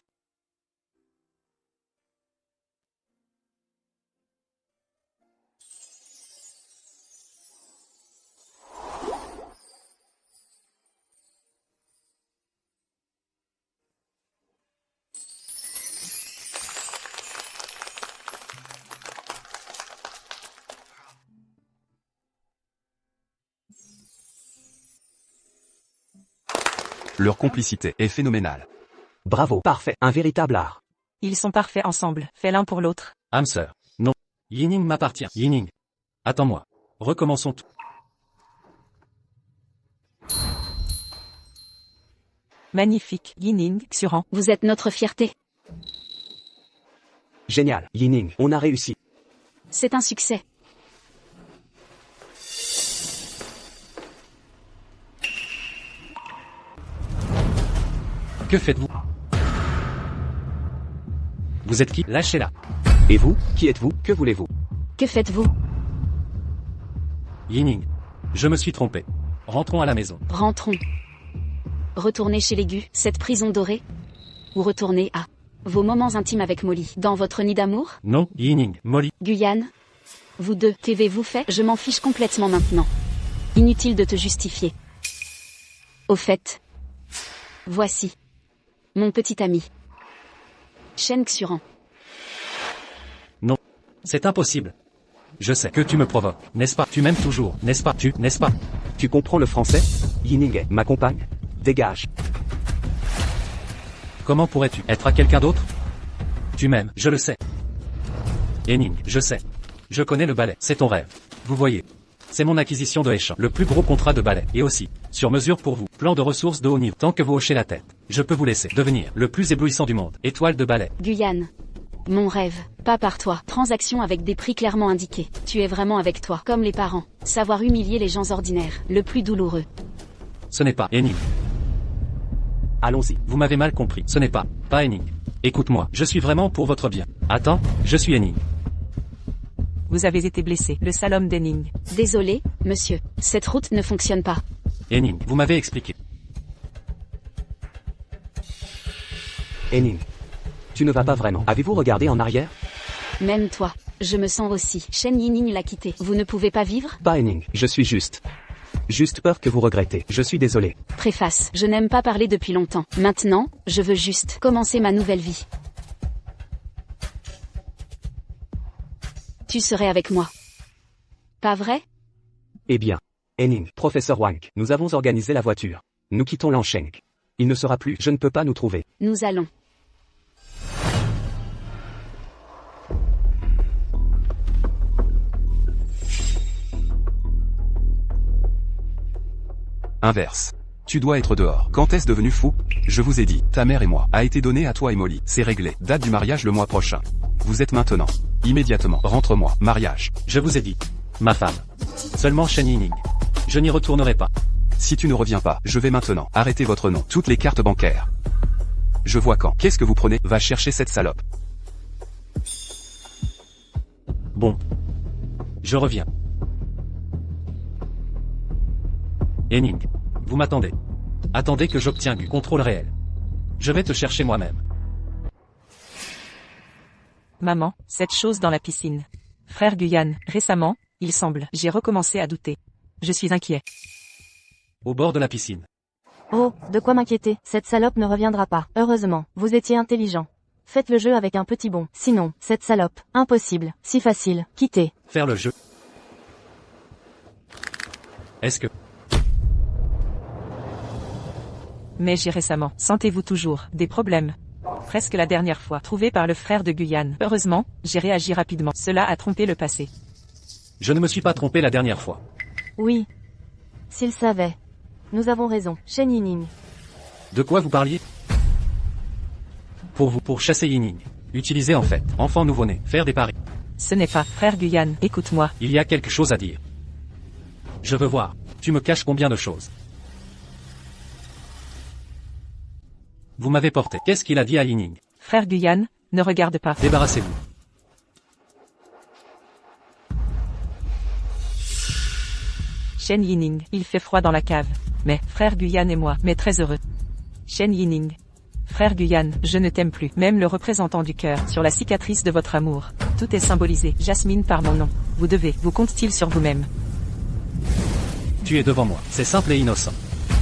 Speaker 2: Leur complicité est phénoménale.
Speaker 6: Bravo, parfait, un véritable art.
Speaker 4: Ils sont parfaits ensemble, faits l'un pour l'autre.
Speaker 1: Âme sœur. Non. Yining m'appartient. Yining. Attends-moi. Recommençons tout.
Speaker 4: Magnifique, Yining, Xuran.
Speaker 5: Vous êtes notre fierté.
Speaker 6: Génial, Yining, on a réussi.
Speaker 5: C'est un succès.
Speaker 1: Que faites-vous? Vous êtes qui? Lâchez-la.
Speaker 6: Et vous, qui êtes-vous? Que voulez-vous?
Speaker 5: Que faites-vous?
Speaker 1: Yining. Je me suis trompé. Rentrons à la maison.
Speaker 5: Rentrons. Retournez chez les Gu, cette prison dorée. Ou retournez à vos moments intimes avec Molly, dans votre nid d'amour?
Speaker 1: Non, Yining, Molly.
Speaker 5: Guyane. Vous deux, qu'avez-vous fait? Je m'en fiche complètement maintenant. Inutile de te justifier. Au fait. Voici. Mon petit ami. Shen Xuran.
Speaker 1: Non. C'est impossible. Je sais que tu me provoques, n'est-ce pas? Tu m'aimes toujours, n'est-ce pas? N'est-ce pas?
Speaker 6: Tu comprends le français? Yining est ma compagne. Dégage.
Speaker 1: Comment pourrais-tu être à quelqu'un d'autre? Tu m'aimes, je le sais. Yining, je sais. Je connais le ballet, c'est ton rêve. Vous voyez. C'est mon acquisition de Hechan, le plus gros contrat de ballet, et aussi, sur mesure pour vous, plan de ressources de haut niveau. Tant que vous hochez la tête, je peux vous laisser devenir le plus éblouissant du monde, étoile de ballet.
Speaker 5: Guyane. Mon rêve, pas par toi. Transaction avec des prix clairement indiqués. Tu es vraiment avec toi, comme les parents. Savoir humilier les gens ordinaires, le plus douloureux.
Speaker 1: Ce n'est pas Yining.
Speaker 6: Allons-y.
Speaker 1: Vous m'avez mal compris, ce n'est pas Yining. Écoute-moi, je suis vraiment pour votre bien. Attends, je suis Yining.
Speaker 4: Vous avez été blessé, le sale homme d'Ening.
Speaker 5: Désolé, monsieur. Cette route ne fonctionne pas.
Speaker 1: Yining, vous m'avez expliqué.
Speaker 6: Yining. Tu ne vas pas vraiment. Avez-vous regardé en arrière?
Speaker 5: Même toi. Je me sens aussi. Shen Yining l'a quitté. Vous ne pouvez pas vivre?
Speaker 6: Pas Yining, je suis juste peur que vous regrettez. Je suis désolé.
Speaker 5: Préface. Je n'aime pas parler depuis longtemps. Maintenant, je veux juste commencer ma nouvelle vie. Tu serais avec moi. Pas vrai?
Speaker 6: Eh bien. Yining, professeur Wang, nous avons organisé la voiture. Nous quittons Lansheng. Il ne sera plus, je ne peux pas nous trouver.
Speaker 5: Nous allons.
Speaker 2: Inverse. Tu dois être dehors. Quand est-ce devenu fou? Je vous ai dit, ta mère et moi, a été donnée à toi et Molly. C'est réglé. Date du mariage le mois prochain. Vous êtes maintenant. Immédiatement. Rentre-moi. Mariage.
Speaker 1: Je vous ai dit. Ma femme. Seulement Shen Yining. Je n'y retournerai pas.
Speaker 2: Si tu ne reviens pas, je vais maintenant arrêter votre nom. Toutes les cartes bancaires. Je vois quand. Qu'est-ce que vous prenez? Va chercher cette salope.
Speaker 1: Je reviens. Henning. Vous m'attendez. Attendez que j'obtienne du contrôle réel. Je vais te chercher moi-même.
Speaker 4: Maman, cette chose dans la piscine. Frère Guyane, récemment, il semble, j'ai recommencé à douter. Je suis inquiet.
Speaker 1: Au bord de la piscine.
Speaker 3: Oh, de quoi m'inquiéter, cette salope ne reviendra pas. Heureusement, vous étiez intelligent. Faites le jeu avec un petit bond. Sinon, cette salope, impossible, si facile, quittez.
Speaker 1: Faire le jeu. Est-ce que...
Speaker 4: Mais j'ai récemment, sentez-vous toujours, des problèmes. Presque la dernière fois, trouvé par le frère de Guyane. Heureusement, j'ai réagi rapidement. Cela a trompé le passé.
Speaker 1: Je ne me suis pas trompé la dernière fois.
Speaker 3: Oui. S'il savait. Nous avons raison, Shen Yining.
Speaker 1: De quoi vous parliez? Pour vous, pour chasser Yining. Utilisez en fait, enfant nouveau-né, faire des paris.
Speaker 4: Ce n'est pas, frère Guyane, écoute-moi.
Speaker 1: Il y a quelque chose à dire. Je veux voir. Tu me caches combien de choses? Vous m'avez porté. Qu'est-ce qu'il a dit à Yining?
Speaker 4: Frère Guyane, ne regarde pas.
Speaker 1: Débarrassez-vous.
Speaker 4: Shen Yining, il fait froid dans la cave. Mais, frère Guyane et moi, mais très heureux. Shen Yining. Frère Guyane, je ne t'aime plus. Même le représentant du cœur, sur la cicatrice de votre amour. Tout est symbolisé. Jasmine par mon nom. Vous devez, vous compte-t-il sur vous-même?
Speaker 1: Tu es devant moi. C'est simple et innocent.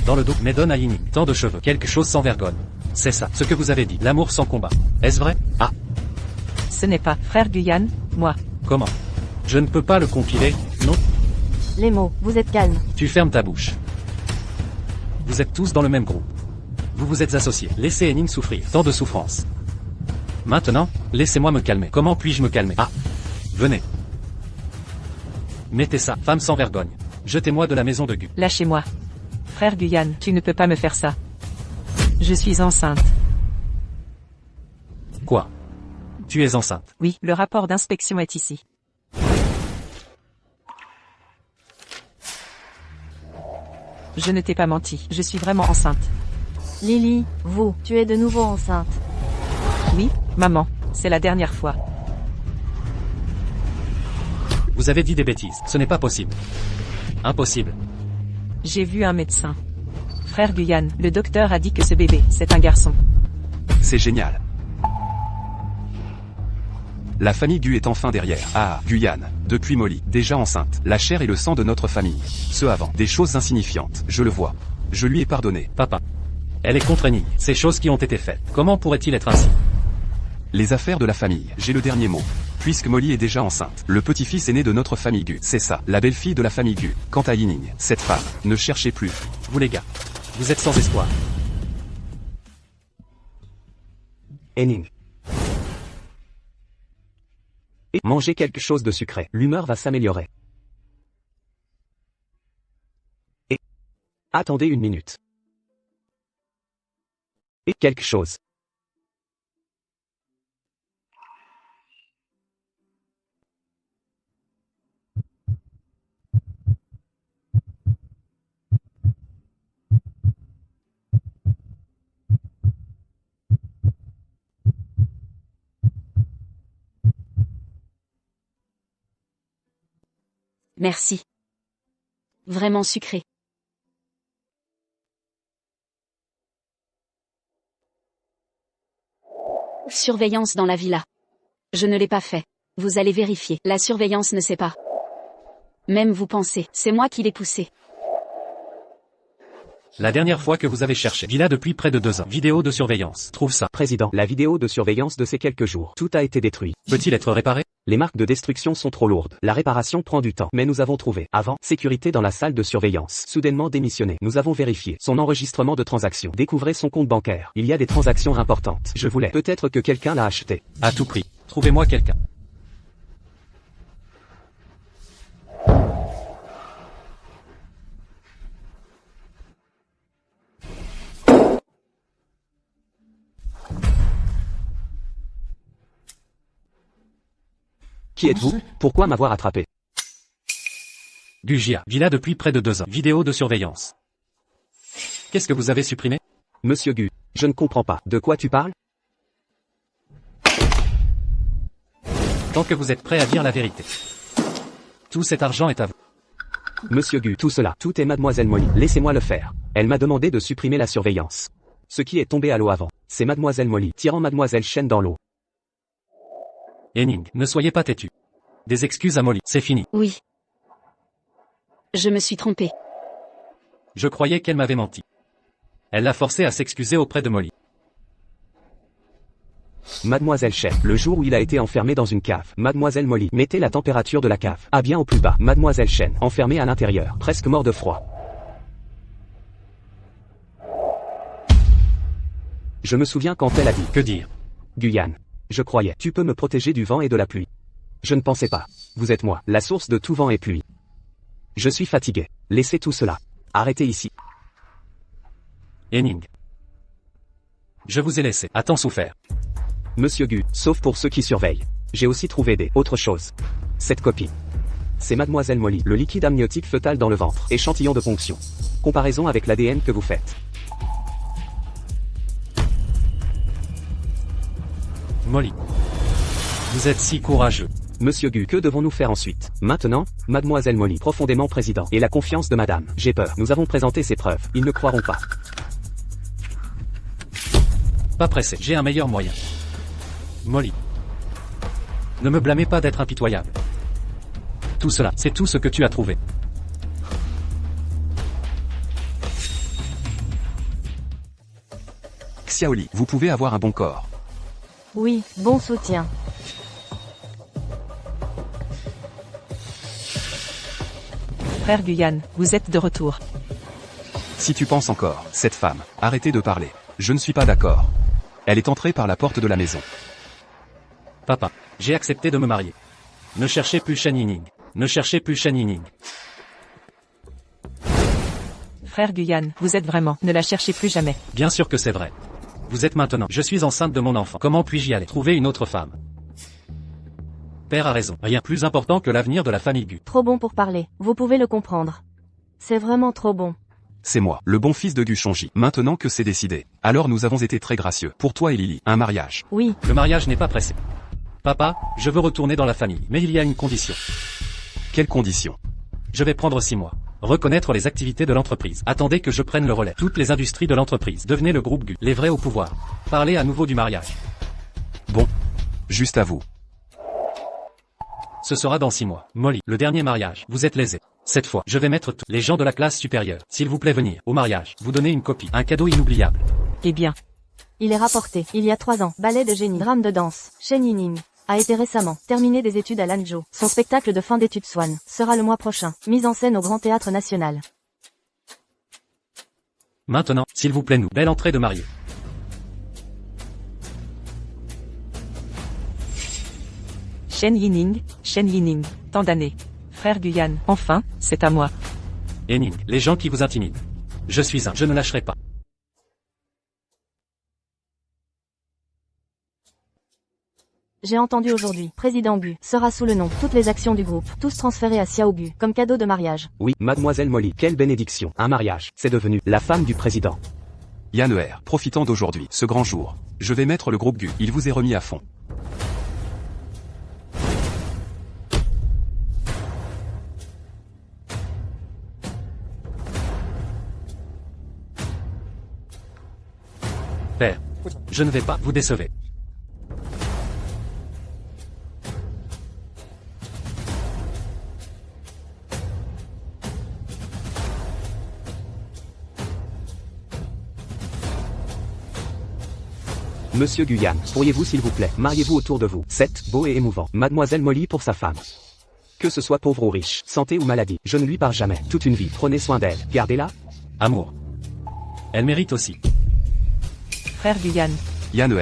Speaker 1: Dans le dos, mais donne à Yining. Tant de cheveux. Quelque chose sans vergogne. C'est ça, ce que vous avez dit. L'amour sans combat. Est-ce vrai? Ah.
Speaker 4: Ce n'est pas, frère Guyane, moi.
Speaker 1: Comment? Je ne peux pas le compiler, non?
Speaker 3: Les mots, vous êtes calme.
Speaker 1: Tu fermes ta bouche. Vous êtes tous dans le même groupe. Vous vous êtes associés. Laissez Henning souffrir. Tant de souffrance. Maintenant, laissez-moi me calmer. Comment puis-je me calmer? Ah. Venez. Mettez ça, femme sans vergogne. Jetez-moi de la maison de Gu.
Speaker 4: Lâchez-moi. Frère Guyane, tu ne peux pas me faire ça. Je suis enceinte.
Speaker 1: Quoi? Tu es enceinte.
Speaker 4: Oui, le rapport d'inspection est ici. Je ne t'ai pas menti, je suis vraiment enceinte.
Speaker 3: Lily, vous, tu es de nouveau enceinte.
Speaker 4: Oui, maman, c'est la dernière fois.
Speaker 1: Vous avez dit des bêtises. Ce n'est pas possible. Impossible.
Speaker 4: J'ai vu un médecin. Frère Guyane, le docteur a dit que ce bébé, c'est un garçon.
Speaker 2: C'est génial. La famille Gu est enfin derrière. Ah, Guyane, depuis Molly, déjà enceinte. La chair et le sang de notre famille. Ce avant, des choses insignifiantes, je le vois. Je lui ai pardonné.
Speaker 1: Papa. Elle est contre Henning. Ces choses qui ont été faites. Comment pourrait-il être ainsi?
Speaker 2: Les affaires de la famille, j'ai le dernier mot. Puisque Molly est déjà enceinte, le petit-fils aîné de notre famille Gu, c'est ça, la belle-fille de la famille Gu. Quant à Yining, cette femme, ne cherchez plus.
Speaker 1: Vous les gars. Vous êtes sans espoir.
Speaker 6: Henning. Et mangez quelque chose de sucré. L'humeur va s'améliorer. Et attendez une minute. Et quelque chose.
Speaker 5: Merci. Vraiment sucré. Surveillance dans la villa. Je ne l'ai pas fait. Vous allez vérifier. La surveillance ne sait pas. Même vous pensez, c'est moi qui l'ai poussé.
Speaker 1: La dernière fois que vous avez cherché. Villa depuis près de 2 ans. Vidéo de surveillance. Trouve ça.
Speaker 6: Président, la vidéo de surveillance de ces quelques jours. Tout a été détruit.
Speaker 1: Peut-il être réparé?
Speaker 6: Les marques de destruction sont trop lourdes. La réparation prend du temps. Mais nous avons trouvé, avant, sécurité dans la salle de surveillance. Soudainement démissionné. Nous avons vérifié son enregistrement de transactions. Découvrez son compte bancaire. Il y a des transactions importantes. Je voulais. Peut-être que quelqu'un l'a acheté.
Speaker 1: À tout prix. Trouvez-moi quelqu'un.
Speaker 6: Qui êtes-vous? Pourquoi m'avoir attrapé?
Speaker 1: Gugia. Villa depuis près de 2 ans. Vidéo de surveillance. Qu'est-ce que vous avez supprimé?
Speaker 6: Monsieur Gu, je ne comprends pas. De quoi tu parles?
Speaker 1: Tant que vous êtes prêt à dire la vérité. Tout cet argent est à vous.
Speaker 6: Monsieur Gu, tout cela, tout est mademoiselle Molly. Laissez-moi le faire. Elle m'a demandé de supprimer la surveillance. Ce qui est tombé à l'eau avant, c'est mademoiselle Molly tirant mademoiselle Shen dans l'eau.
Speaker 1: Henning, ne soyez pas têtu. Des excuses à Molly, c'est fini.
Speaker 5: Oui. Je me suis trompée.
Speaker 1: Je croyais qu'elle m'avait menti. Elle l'a forcé à s'excuser auprès de Molly.
Speaker 6: Mademoiselle Shen, le jour où il a été enfermé dans une cave. Mademoiselle Molly, mettez la température de la cave à bien au plus bas. Mademoiselle Shen, enfermée à l'intérieur, presque mort de froid. Je me souviens quand elle a dit,
Speaker 1: Que dire?
Speaker 6: Guyane, je croyais, tu peux me protéger du vent et de la pluie. Je ne pensais pas. Vous êtes moi, la source de tout vent et pluie. Je suis fatigué. Laissez tout cela. Arrêtez ici.
Speaker 1: Henning. Je vous ai laissé, à tant souffert.
Speaker 6: Monsieur Gu, sauf pour ceux qui surveillent. J'ai aussi trouvé des autres choses. Cette copie. C'est mademoiselle Molly, le liquide amniotique fœtal dans le ventre, échantillon de ponction. Comparaison avec l'ADN que vous faites.
Speaker 1: Molly. Vous êtes si courageux.
Speaker 6: Monsieur Gu, que devons-nous faire ensuite? Maintenant, mademoiselle Molly, profondément président, et la confiance de madame. J'ai peur. Nous avons présenté ces preuves. Ils ne croiront pas.
Speaker 1: Pas pressé, j'ai un meilleur moyen. Molly. Ne me blâmez pas d'être impitoyable. Tout cela, c'est tout ce que tu as trouvé.
Speaker 2: Xiaoli, vous pouvez avoir un bon corps.
Speaker 3: Oui, bon soutien.
Speaker 4: Frère Guyane, vous êtes de retour.
Speaker 2: Si tu penses encore, cette femme, arrêtez de parler. Je ne suis pas d'accord. Elle est entrée par la porte de la maison.
Speaker 1: Papa, j'ai accepté de me marier. Ne cherchez plus Shen Yinning. Ne cherchez plus Shen Yinning.
Speaker 4: Frère Guyane, vous êtes vraiment, ne la cherchez plus jamais.
Speaker 1: Bien sûr que c'est vrai. Vous êtes maintenant. Je suis enceinte de mon enfant. Comment puis-je y aller? Trouver une autre femme. Père a raison. Rien plus important que l'avenir de la famille Gu.
Speaker 3: Trop bon pour parler, vous pouvez le comprendre. C'est vraiment trop bon.
Speaker 2: C'est moi, le bon fils de Gu Shonji. Maintenant que c'est décidé, alors nous avons été très gracieux. Pour toi et Lily, un mariage.
Speaker 3: Oui,
Speaker 1: Le mariage n'est pas pressé. Papa, je veux retourner dans la famille, mais il y a une condition.
Speaker 2: Quelles conditions?
Speaker 1: Je vais prendre 6 mois. Reconnaître les activités de l'entreprise. Attendez que je prenne le relais. Toutes les industries de l'entreprise. Devenez le groupe Gu. Les vrais au pouvoir. Parlez à nouveau du mariage.
Speaker 2: Bon. Juste à vous.
Speaker 1: Ce sera dans 6 mois. Molly, le dernier mariage. Vous êtes lésés. Cette fois, je vais mettre tous les gens de la classe supérieure. S'il vous plaît venir au mariage. Vous donner une copie. Un cadeau inoubliable.
Speaker 4: Eh bien,
Speaker 3: il est rapporté. Il y a 3 ans, ballet de génie, drame de danse, Shen Yinning a été récemment terminé des études à Lanzhou. Son spectacle de fin d'études Swan sera le mois prochain, mise en scène au Grand Théâtre National.
Speaker 1: Maintenant, s'il vous plaît nous. Belle entrée de mariée.
Speaker 4: Shen Yinning, tant d'années. Frère Guyane, enfin, c'est à moi.
Speaker 1: Henning, les gens qui vous intimident. Je suis un. Je ne lâcherai pas.
Speaker 3: J'ai entendu aujourd'hui, Président Gu sera sous le nom, toutes les actions du groupe, tous transférés à Xiao Gu, comme cadeau de mariage.
Speaker 6: Oui, mademoiselle Molly, quelle bénédiction. Un mariage, c'est devenu la femme du président.
Speaker 2: Yann, profitant d'aujourd'hui, ce grand jour. Je vais mettre le groupe Gu, il vous est remis à fond.
Speaker 1: Père. Je ne vais pas vous décevoir.
Speaker 6: Monsieur Guyane, pourriez-vous s'il vous plaît, mariez-vous autour de vous. C'est beau et émouvant. Mademoiselle Molly pour sa femme. Que ce soit pauvre ou riche, santé ou maladie, je ne lui pars jamais. Toute une vie, prenez soin d'elle, gardez-la.
Speaker 1: Amour. Elle mérite aussi.
Speaker 4: Frère Guyane,
Speaker 2: Yann,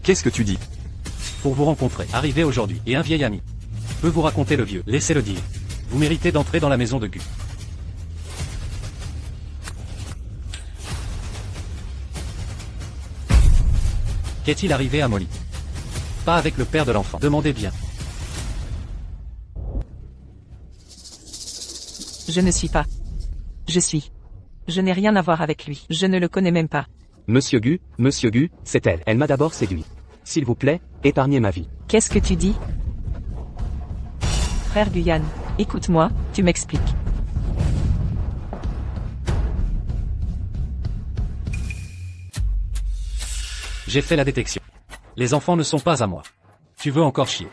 Speaker 2: qu'est-ce que tu dis?
Speaker 1: Pour vous rencontrer, arrivé aujourd'hui, et un vieil ami. Peut vous raconter le vieux, laissez-le dire. Vous méritez d'entrer dans la maison de Gu. Qu'est-il arrivé à Molly? Pas avec le père de l'enfant. Demandez bien.
Speaker 4: je ne suis pas. Je suis. Je n'ai rien à voir avec lui. Je ne le connais même pas.
Speaker 6: Monsieur Gu, c'est elle. Elle m'a d'abord séduit. S'il vous plaît, épargnez ma vie.
Speaker 4: Qu'est-ce que tu dis? Frère Guyane, Écoute-moi, tu m'expliques.
Speaker 1: J'ai fait la détection. Les enfants ne sont pas à moi. Tu veux encore chier?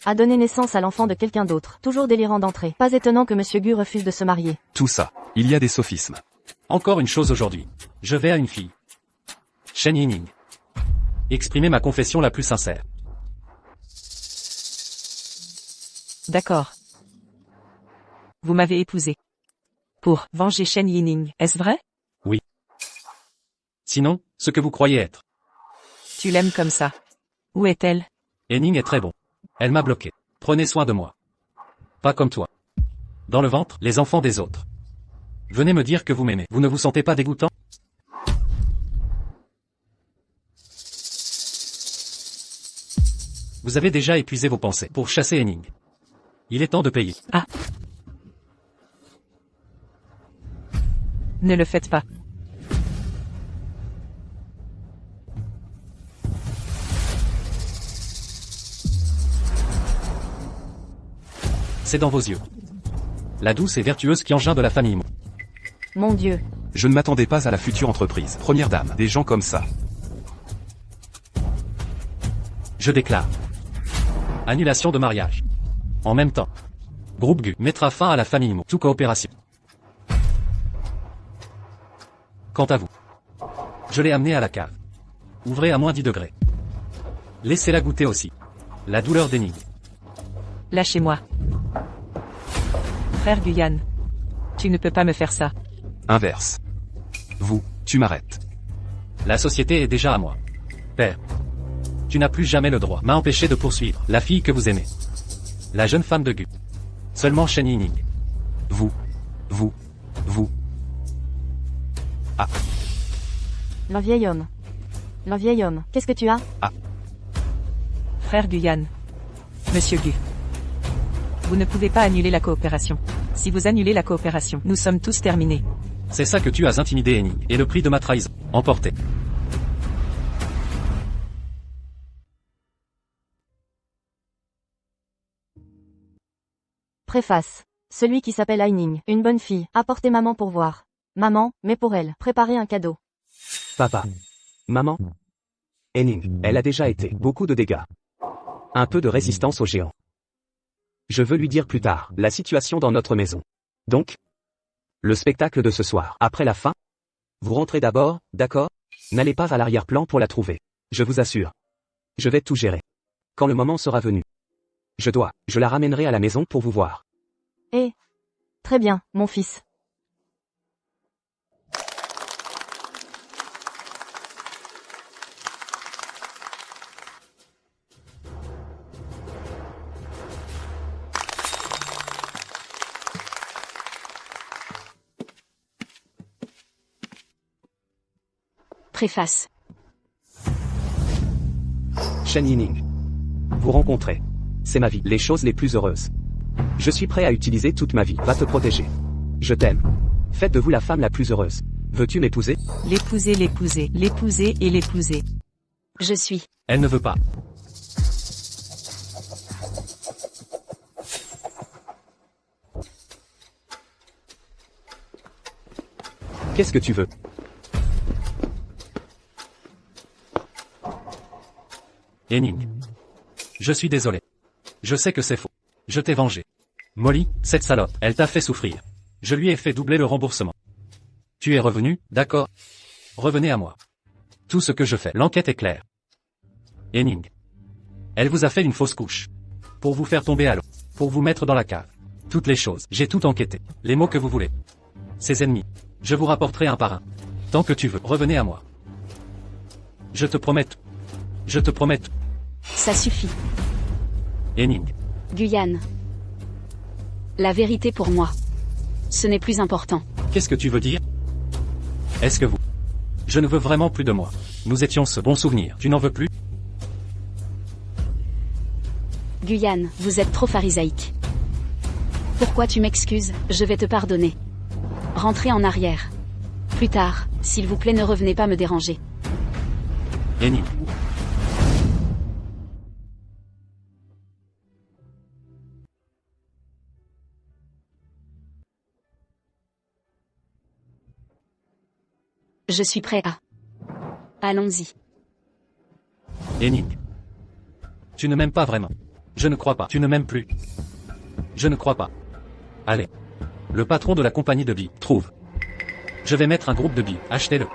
Speaker 3: A donné naissance à l'enfant de quelqu'un d'autre. Toujours délirant d'entrée. Pas étonnant que Monsieur Gu refuse de se marier.
Speaker 2: Tout ça. Il y a des sophismes.
Speaker 1: Encore une chose aujourd'hui. Je vais à une fille. Shen Yining. Exprimer ma confession la plus sincère.
Speaker 4: D'accord. Vous m'avez épousé. Pour venger Shen Yining, est-ce vrai?
Speaker 1: Sinon, ce que vous croyez être.
Speaker 4: Tu l'aimes comme ça. Où est-elle?
Speaker 1: Henning est très bon. Elle m'a bloqué. Prenez soin de moi. Pas comme toi. Dans le ventre, les enfants des autres. Venez me dire que vous m'aimez. Vous ne vous sentez pas dégoûtant? Vous avez déjà épuisé vos pensées pour chasser Henning. Il est temps de payer.
Speaker 4: Ne le faites pas.
Speaker 1: C'est dans vos yeux. La douce et vertueuse Qianjin de la famille Mo.
Speaker 3: Mon Dieu.
Speaker 2: Je ne m'attendais pas à la future entreprise. Première dame, des gens comme ça.
Speaker 1: Je déclare. Annulation de mariage. En même temps. Groupe Gu mettra fin à la famille Mo. Toute coopération. Quant à vous. Je l'ai amené à la cave. Ouvrez à moins 10 degrés. Laissez-la goûter aussi. La douleur d'Henning.
Speaker 4: Lâchez-moi. Frère Guyane. Tu ne peux pas me faire ça.
Speaker 2: Inverse. Vous, tu m'arrêtes.
Speaker 1: La société est déjà à moi. Père. Tu n'as plus jamais le droit. M'a empêché de poursuivre la fille que vous aimez. La jeune femme de Gu. Seulement Shen Yining.
Speaker 2: Vous.
Speaker 3: Le vieil homme. Le vieil homme. Qu'est-ce que tu as?
Speaker 4: Frère Guyane. Monsieur Gu. Vous ne pouvez pas annuler la coopération. Si vous annulez la coopération, nous sommes tous terminés.
Speaker 1: C'est ça que tu as intimidé Henning. Et le prix de ma trahison. Emporté.
Speaker 3: Préface. Celui qui s'appelle Aining. Une bonne fille. Apportez maman pour voir. Maman, mais pour elle. Préparez un cadeau.
Speaker 6: Papa. Maman. Henning, elle a déjà été. Beaucoup de dégâts. Un peu de résistance aux géants. Je veux lui dire plus tard, la situation dans notre maison. Donc, le spectacle de ce soir. Après la fin, vous rentrez d'abord, d'accord? N'allez pas à l'arrière-plan pour la trouver. Je vous assure. Je vais tout gérer. Quand le moment sera venu. Je la ramènerai à la maison pour vous voir.
Speaker 3: Eh. Très bien, mon fils.
Speaker 5: Préface.
Speaker 6: Shen Yining. Vous rencontrez. C'est ma vie, les choses les plus heureuses. Je suis prêt à utiliser toute ma vie. Va te protéger. Je t'aime. Faites de vous la femme la plus heureuse. Veux-tu m'épouser?
Speaker 4: L'épouser, l'épouser, l'épouser et l'épouser.
Speaker 5: Je suis.
Speaker 1: Elle ne veut pas.
Speaker 6: Qu'est-ce que tu veux?
Speaker 1: Henning. Je suis désolé. Je sais que c'est faux. Je t'ai vengé. Molly, cette salope, elle t'a fait souffrir. Je lui ai fait doubler le remboursement. Tu es revenu, d'accord? Revenez à moi. Tout ce que je fais, l'enquête est claire. Henning. Elle vous a fait une fausse couche. Pour vous faire tomber à l'eau. Pour vous mettre dans la cave. Toutes les choses, j'ai tout enquêté. Les mots que vous voulez. Ses ennemis. Je vous rapporterai un par un. Tant que tu veux, revenez à moi. Je te promets tout. Je te promets tout.
Speaker 5: Ça suffit.
Speaker 1: Henning.
Speaker 5: Guyane. La vérité pour moi. Ce n'est plus important.
Speaker 1: Qu'est-ce que tu veux dire? Est-ce que vous... Je ne veux vraiment plus de moi. Nous étions ce bon souvenir. Tu n'en veux plus?
Speaker 5: Guyane, vous êtes trop pharisaïque. Pourquoi tu m'excuses? Je vais te pardonner. Rentrez en arrière. Plus tard, s'il vous plaît, ne revenez pas me déranger.
Speaker 1: Henning.
Speaker 5: Je suis prêt à... Allons-y.
Speaker 1: Henning. Tu ne m'aimes pas vraiment. Je ne crois pas. Tu ne m'aimes plus. Je ne crois pas. Allez. Le patron de la compagnie de billes trouve. Je vais mettre un groupe de billes. Achetez-le.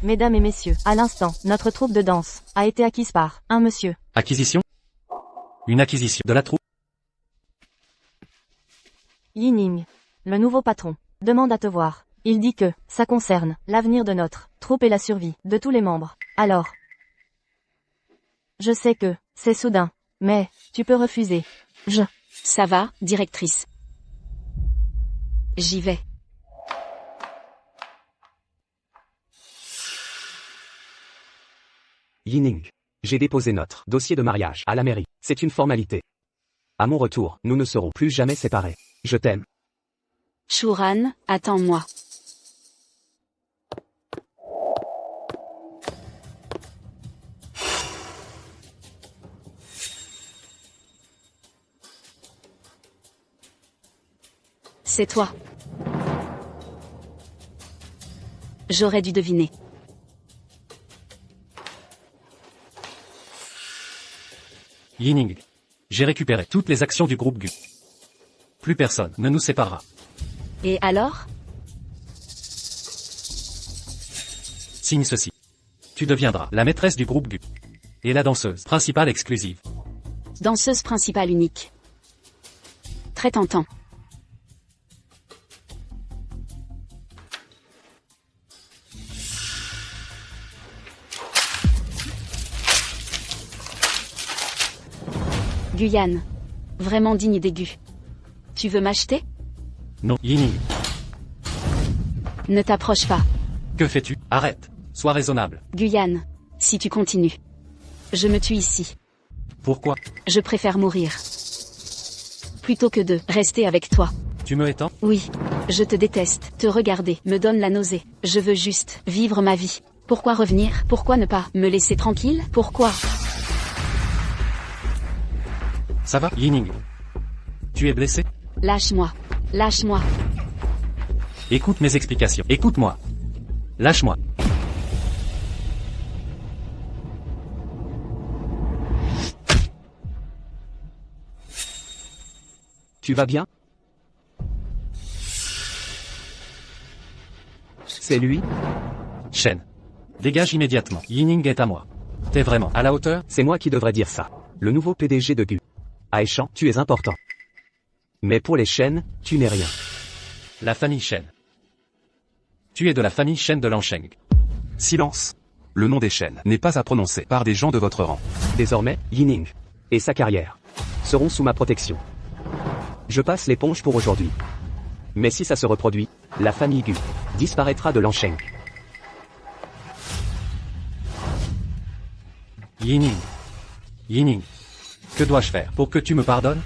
Speaker 3: Mesdames et messieurs, à l'instant, notre troupe de danse a été acquise par un monsieur.
Speaker 1: Acquisition. Une acquisition de la troupe.
Speaker 3: Yining, le nouveau patron, demande à te voir. Il dit que ça concerne l'avenir de notre troupe et la survie de tous les membres. Alors, je sais que c'est soudain, mais tu peux refuser.
Speaker 5: Ça va, directrice. J'y vais.
Speaker 6: Yining. J'ai déposé notre dossier de mariage à la mairie. C'est une formalité. À mon retour, nous ne serons plus jamais séparés. Je t'aime.
Speaker 5: Shuran, attends-moi. C'est toi. J'aurais dû deviner.
Speaker 1: Yining. J'ai récupéré toutes les actions du groupe Gu. Plus personne ne nous séparera.
Speaker 5: Et alors?
Speaker 1: Signe ceci. Tu deviendras la maîtresse du groupe Gu. Et la danseuse principale exclusive.
Speaker 5: Danseuse principale unique. Très tentant. Guyane. Vraiment digne d'aigu. Tu veux m'acheter?
Speaker 1: Non, Yining.
Speaker 5: Ne t'approche pas.
Speaker 1: Que fais-tu? Arrête. Sois raisonnable.
Speaker 5: Guyane. Si tu continues. Je me tue ici.
Speaker 1: Pourquoi?
Speaker 5: Je préfère mourir. Plutôt que de rester avec toi.
Speaker 1: Tu me étends?
Speaker 5: Oui. Je te déteste. Te regarder me donne la nausée. Je veux juste vivre ma vie. Pourquoi revenir? Pourquoi ne pas me laisser tranquille? Pourquoi?
Speaker 1: Ça va, Yining? Tu es blessé?
Speaker 5: Lâche-moi. Lâche-moi.
Speaker 1: Écoute mes explications. Écoute-moi. Lâche-moi.
Speaker 6: Tu vas bien? C'est lui?
Speaker 1: Shen. Dégage immédiatement. Yining est à moi. T'es vraiment à la hauteur?
Speaker 6: C'est moi qui devrais dire ça. Le nouveau PDG de Gu. Aishan, tu es important. Mais pour les chaînes, tu n'es rien.
Speaker 1: La famille Shen. Tu es de la famille Shen de Lansheng.
Speaker 2: Silence. Le nom des chaînes n'est pas à prononcer par des gens de votre rang.
Speaker 6: Désormais, Yining et sa carrière seront sous ma protection. Je passe l'éponge pour aujourd'hui. Mais si ça se reproduit, la famille Gu disparaîtra de Lansheng.
Speaker 1: Yining. Yining. Que dois-je faire pour que tu me pardonnes?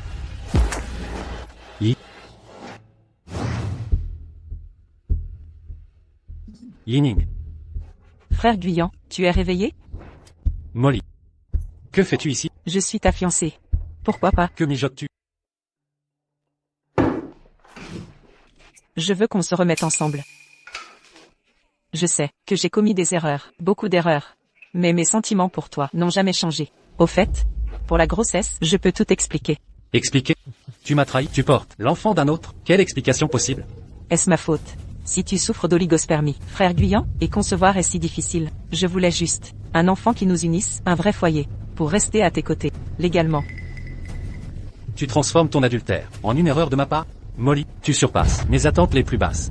Speaker 1: Yining.
Speaker 4: Frère Guyan, tu es réveillé?
Speaker 1: Molly. Que fais-tu ici?
Speaker 4: Je suis ta fiancée. Pourquoi pas?
Speaker 1: Que mijotes-tu?
Speaker 4: Je veux qu'on se remette ensemble. Je sais que j'ai commis des erreurs, beaucoup d'erreurs. Mais mes sentiments pour toi n'ont jamais changé. Au fait, pour la grossesse, je peux tout expliquer.
Speaker 1: Expliquer? Tu m'as trahi, tu portes l'enfant d'un autre. Quelle explication possible?
Speaker 4: Est-ce ma faute? Si tu souffres d'oligospermie, frère Guyan, et concevoir est si difficile. Je voulais juste un enfant qui nous unisse, un vrai foyer, pour rester à tes côtés, légalement.
Speaker 1: Tu transformes ton adultère en une erreur de ma part? Molly, tu surpasses mes attentes les plus basses.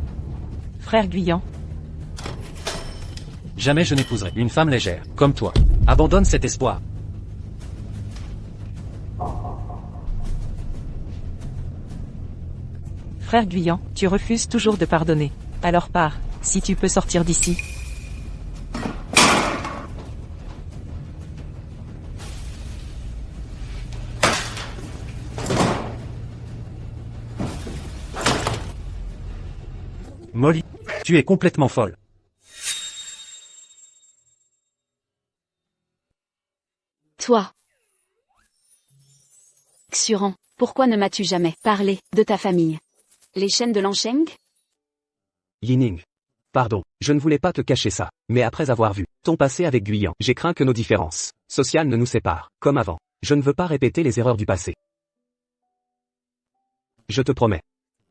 Speaker 4: Frère Guyan,
Speaker 1: Jamais je n'épouserai une femme légère, comme toi. Abandonne cet espoir.
Speaker 4: frère Guyan, tu refuses toujours de pardonner. Alors pars, si tu peux sortir d'ici.
Speaker 1: Molly, tu es complètement folle.
Speaker 5: Toi. Xuran, pourquoi ne m'as-tu jamais parlé de ta famille? Les chaînes de Lansheng?
Speaker 6: Yining. Pardon, je ne voulais pas te cacher ça, mais après avoir vu ton passé avec Guyan, j'ai craint que nos différences sociales ne nous séparent, comme avant. Je ne veux pas répéter les erreurs du passé. Je te promets.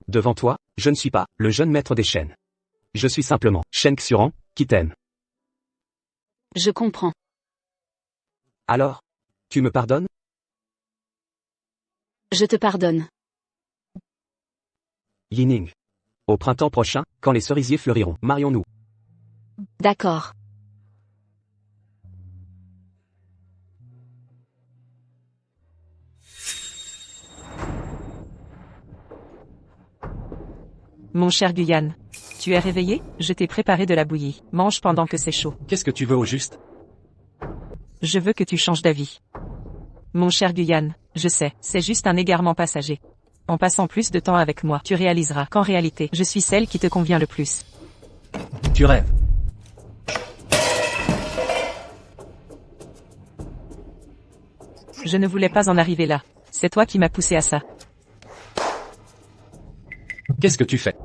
Speaker 6: Devant toi, je ne suis pas le jeune maître des chaînes. Je suis simplement Shen Xuran, qui t'aime.
Speaker 5: Je comprends.
Speaker 6: Alors, tu me pardonnes?
Speaker 5: Je te pardonne.
Speaker 6: Yining. Au printemps prochain, quand les cerisiers fleuriront, marions-nous.
Speaker 5: D'accord.
Speaker 4: Mon cher Guyan. Tu es réveillé? Je t'ai préparé de la bouillie. Mange pendant que c'est chaud.
Speaker 1: Qu'est-ce que tu veux au juste?
Speaker 4: Je veux que tu changes d'avis. Mon cher Guyan, je sais, c'est juste un égarement passager. En passant plus de temps avec moi, tu réaliseras qu'en réalité, je suis celle qui te convient le plus.
Speaker 1: Tu rêves.
Speaker 4: Je ne voulais pas en arriver là. C'est toi qui m'as poussé à ça.
Speaker 1: Qu'est-ce que tu fais?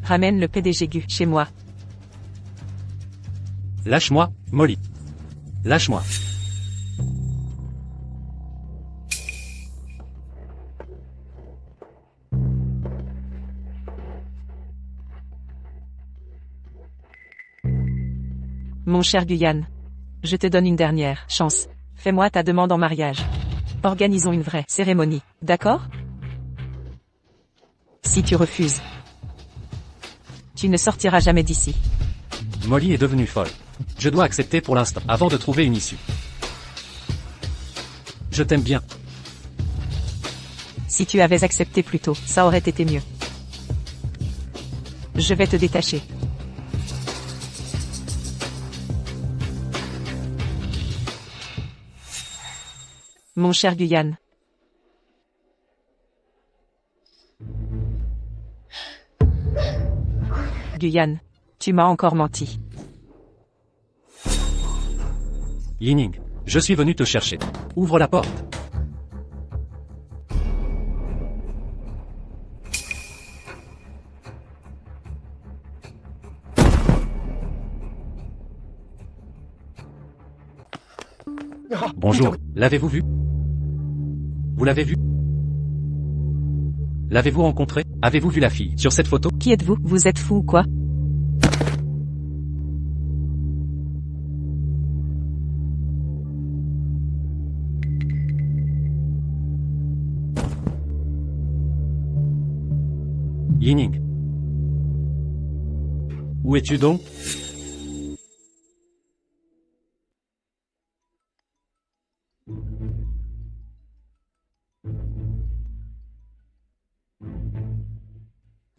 Speaker 4: Ramène le PDG Gu chez moi.
Speaker 1: Lâche-moi, Molly. Lâche-moi.
Speaker 4: Mon cher Guyan. Je te donne une dernière chance. Fais-moi ta demande en mariage. Organisons une vraie cérémonie, d'accord? Si tu refuses, tu ne sortiras jamais d'ici.
Speaker 1: Molly est devenue folle. Je dois accepter pour l'instant, avant de trouver une issue. Je t'aime bien.
Speaker 4: Si tu avais accepté plus tôt, ça aurait été mieux. Je vais te détacher. Mon cher Guyan. Guyan, tu m'as encore menti.
Speaker 1: Yining, je suis venu te chercher. Ouvre la porte. Bonjour, l'avez-vous vu? Vous l'avez vu? L'avez-vous rencontré? Avez-vous vu la fille sur cette photo?
Speaker 4: Qui êtes-vous? Vous êtes fou ou quoi?
Speaker 1: Yining. Où es-tu donc?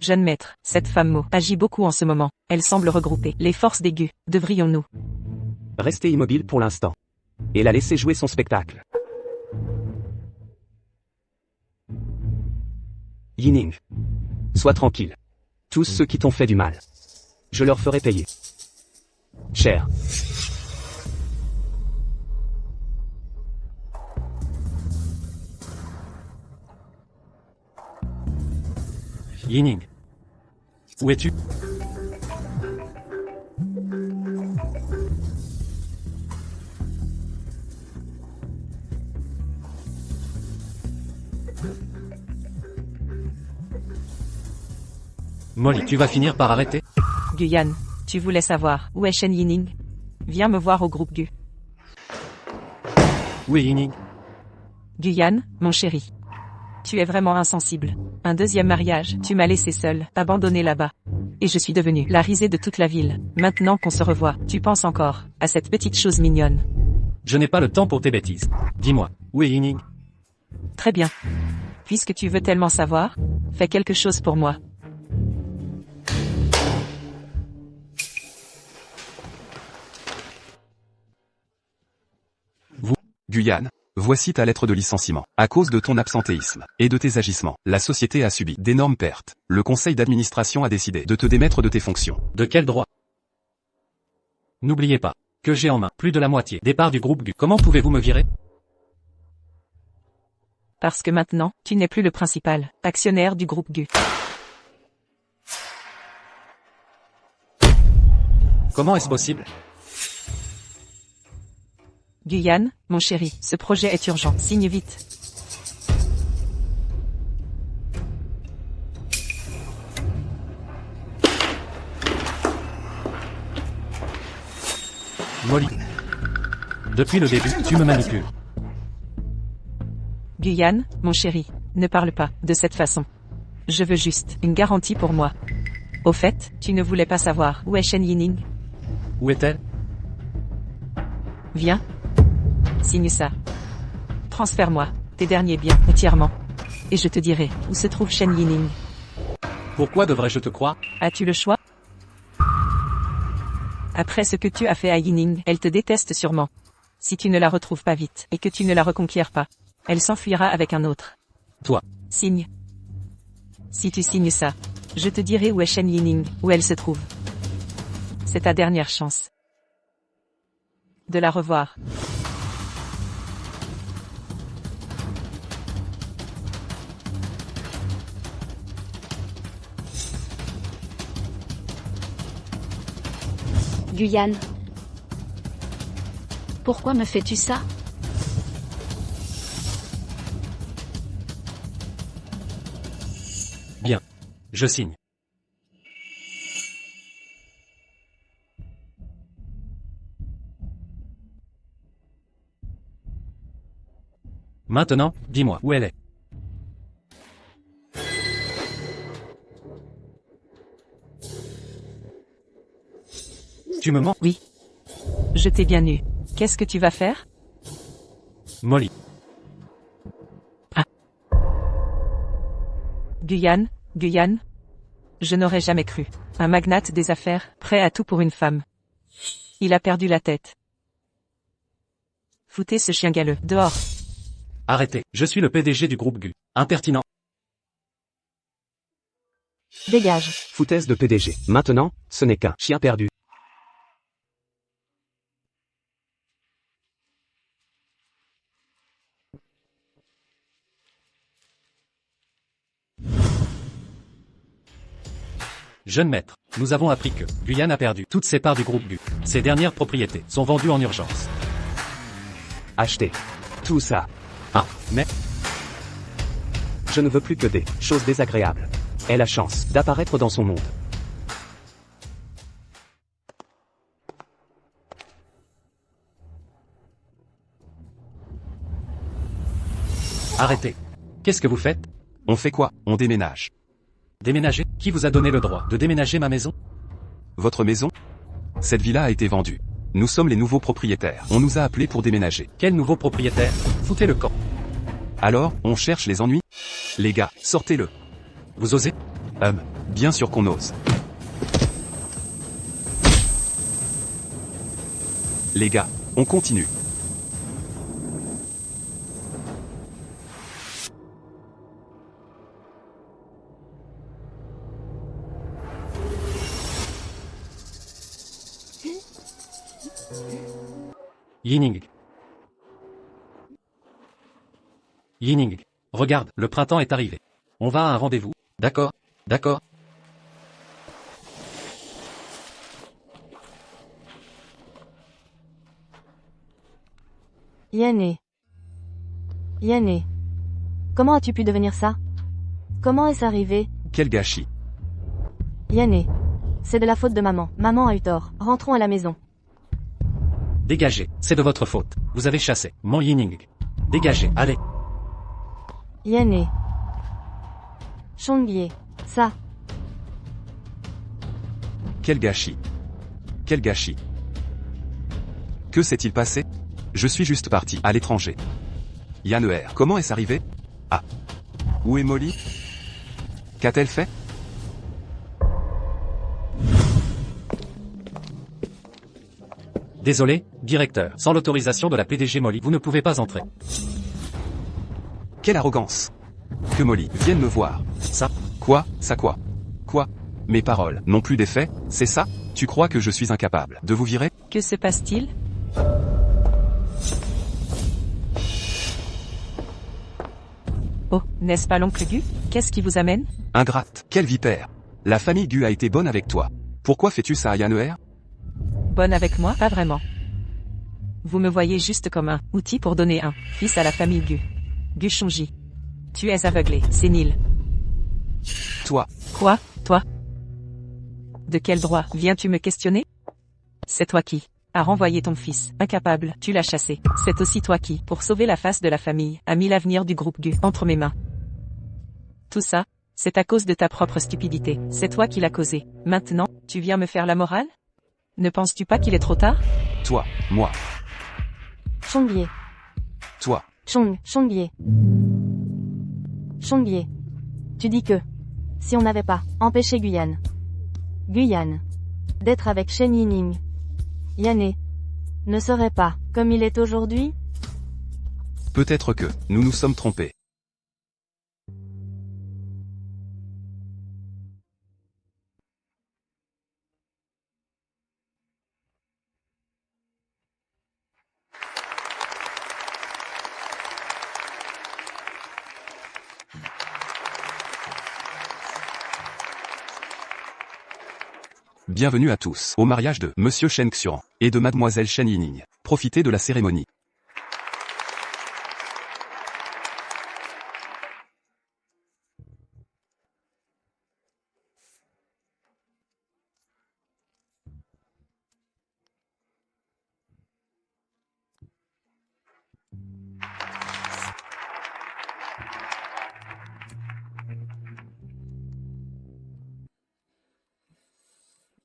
Speaker 4: Jeune maître, cette femme Mo agit beaucoup en ce moment. Elle semble regrouper les forces des Gu. Devrions-nous
Speaker 6: Rester immobile pour l'instant. Et la laisser jouer son spectacle. Yining. Sois tranquille. Tous ceux qui t'ont fait du mal. Je leur ferai payer. Cher.
Speaker 1: Yining. Où es-tu? Molly, tu vas finir par arrêter?
Speaker 4: Guyan, tu voulais savoir où est Shen Yining? Viens me voir au groupe Gu.
Speaker 1: Où est Yining?
Speaker 4: Guyan, mon chéri. Tu es vraiment insensible. Un deuxième mariage, tu m'as laissé seule, abandonnée là-bas. Et je suis devenue la risée de toute la ville. Maintenant qu'on se revoit, tu penses encore à cette petite chose mignonne.
Speaker 1: Je n'ai pas le temps pour tes bêtises. Dis-moi, où est Yining?
Speaker 4: Très bien. Puisque tu veux tellement savoir, fais quelque chose pour moi.
Speaker 2: Guyan, voici ta lettre de licenciement. À cause de ton absentéisme et de tes agissements, la société a subi d'énormes pertes. Le conseil d'administration a décidé de te démettre de tes fonctions.
Speaker 1: De quel droit? N'oubliez pas que j'ai en main plus de la moitié des parts du groupe Gu. Comment pouvez-vous me virer?
Speaker 4: Parce que maintenant, tu n'es plus le principal actionnaire du groupe Gu.
Speaker 1: Comment est-ce possible?
Speaker 4: Guyane, mon chéri, ce projet est urgent. Signe vite.
Speaker 1: Molly. Depuis le début, tu me manipules.
Speaker 4: Guyane, mon chéri, ne parle pas de cette façon. Je veux juste une garantie pour moi. Au fait, tu ne voulais pas savoir où est Shen Yining?
Speaker 1: Où est-elle?
Speaker 4: Viens. Signe ça. Transfère-moi tes derniers biens entièrement. Et je te dirai où se trouve Shen Yining.
Speaker 1: Pourquoi devrais-je te croire?
Speaker 4: As-tu le choix? Après ce que tu as fait à Yining, elle te déteste sûrement. Si tu ne la retrouves pas vite, et que tu ne la reconquiers pas, elle s'enfuira avec un autre.
Speaker 1: Toi.
Speaker 4: Signe. Si tu signes ça, je te dirai où est Shen Yining, où elle se trouve. C'est ta dernière chance de la revoir.
Speaker 5: Guyane. Pourquoi me fais-tu ça?
Speaker 1: Bien. Je signe. Maintenant, dis-moi où elle est. Tu me mens?
Speaker 4: Oui. Je t'ai bien eu. Qu'est-ce que tu vas faire?
Speaker 1: Molly.
Speaker 4: Guyane, Guyane. Je n'aurais jamais cru. Un magnate des affaires, prêt à tout pour une femme. Il a perdu la tête. Foutez ce chien galeux, dehors.
Speaker 1: Arrêtez. Je suis le PDG du groupe Gu. Impertinent.
Speaker 3: Dégage.
Speaker 6: Foutaise de PDG. Maintenant, ce n'est qu'un chien perdu.
Speaker 1: Jeune maître, nous avons appris que Guyane a perdu toutes ses parts du groupe Gu. Ses dernières propriétés sont vendues en urgence.
Speaker 6: Achetez. Tout ça.
Speaker 1: Ah, mais
Speaker 6: Je ne veux plus que des choses désagréables. Aie la chance d'apparaître dans son monde.
Speaker 1: arrêtez. Qu'est-ce que vous faites?
Speaker 2: On fait quoi? On déménage.
Speaker 1: Déménager? Qui vous a donné le droit de déménager ma maison?
Speaker 2: Votre maison? Cette villa a été vendue. Nous sommes les nouveaux propriétaires. On nous a appelés pour déménager.
Speaker 1: Quel nouveau propriétaire? Foutez le camp.
Speaker 2: Alors, on cherche les ennuis? Les gars, sortez-le.
Speaker 1: Vous osez?
Speaker 2: Bien sûr qu'on ose. Les gars, on continue.
Speaker 1: Yining. Yining. Regarde, le printemps est arrivé. On va à un rendez-vous. D'accord? D'accord?
Speaker 3: Yanné. Yanné. Comment as-tu pu devenir ça? Comment est-ce arrivé?
Speaker 2: Quel gâchis.
Speaker 3: Yanné. C'est de la faute de maman. Maman a eu tort. Rentrons à la maison.
Speaker 1: Dégagez, c'est de votre faute. Vous avez chassé mon Yining. Dégagez, allez.
Speaker 3: Yanné. Chongye. Ça.
Speaker 2: Quel gâchis. Quel gâchis. Que s'est-il passé? Je suis juste parti à l'étranger. Yanner, comment est-ce arrivé? Ah. Où est Molly? Qu'a-t-elle fait?
Speaker 1: Désolé, directeur. Sans l'autorisation de la PDG Molly, vous ne pouvez pas entrer.
Speaker 2: Quelle arrogance. Que Molly vienne me voir.
Speaker 1: Ça?
Speaker 2: Quoi? Ça quoi? Quoi? Mes paroles n'ont plus d'effet, c'est ça? Tu crois que je suis incapable de vous virer?
Speaker 4: Que se passe-t-il? Oh, n'est-ce pas l'oncle Gu? Qu'est-ce qui vous amène?
Speaker 2: Ingrate, quelle vipère. La famille Gu a été bonne avec toi. Pourquoi fais-tu ça à Yanner?
Speaker 4: Bonne avec moi? Pas vraiment. Vous me voyez juste comme un outil pour donner un fils à la famille Gu. Gu Shonji. Tu es aveuglé, sénile.
Speaker 2: Toi,
Speaker 4: Quoi, toi? De quel droit viens-tu me questionner? C'est toi qui as renvoyé ton fils, incapable, tu l'as chassé. C'est aussi toi qui, pour sauver la face de la famille, as mis l'avenir du groupe Gu entre mes mains. Tout ça, c'est à cause de ta propre stupidité. C'est toi qui l'as causé. Maintenant, tu viens me faire la morale? Ne penses-tu pas qu'il est trop tard?
Speaker 2: toi, moi,
Speaker 3: Chongye.
Speaker 2: toi.
Speaker 3: Chongye. Chongye. Tu dis que, si on n'avait pas empêché Guyane d'être avec Shen Yining, Yane ne serait pas comme il est aujourd'hui?
Speaker 2: Peut-être que nous nous sommes trompés. Bienvenue à tous au mariage de Monsieur Shen Xuan et de Mademoiselle Shen Yining. Profitez de la cérémonie.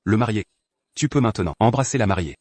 Speaker 2: Le marié. Tu peux maintenant embrasser la mariée.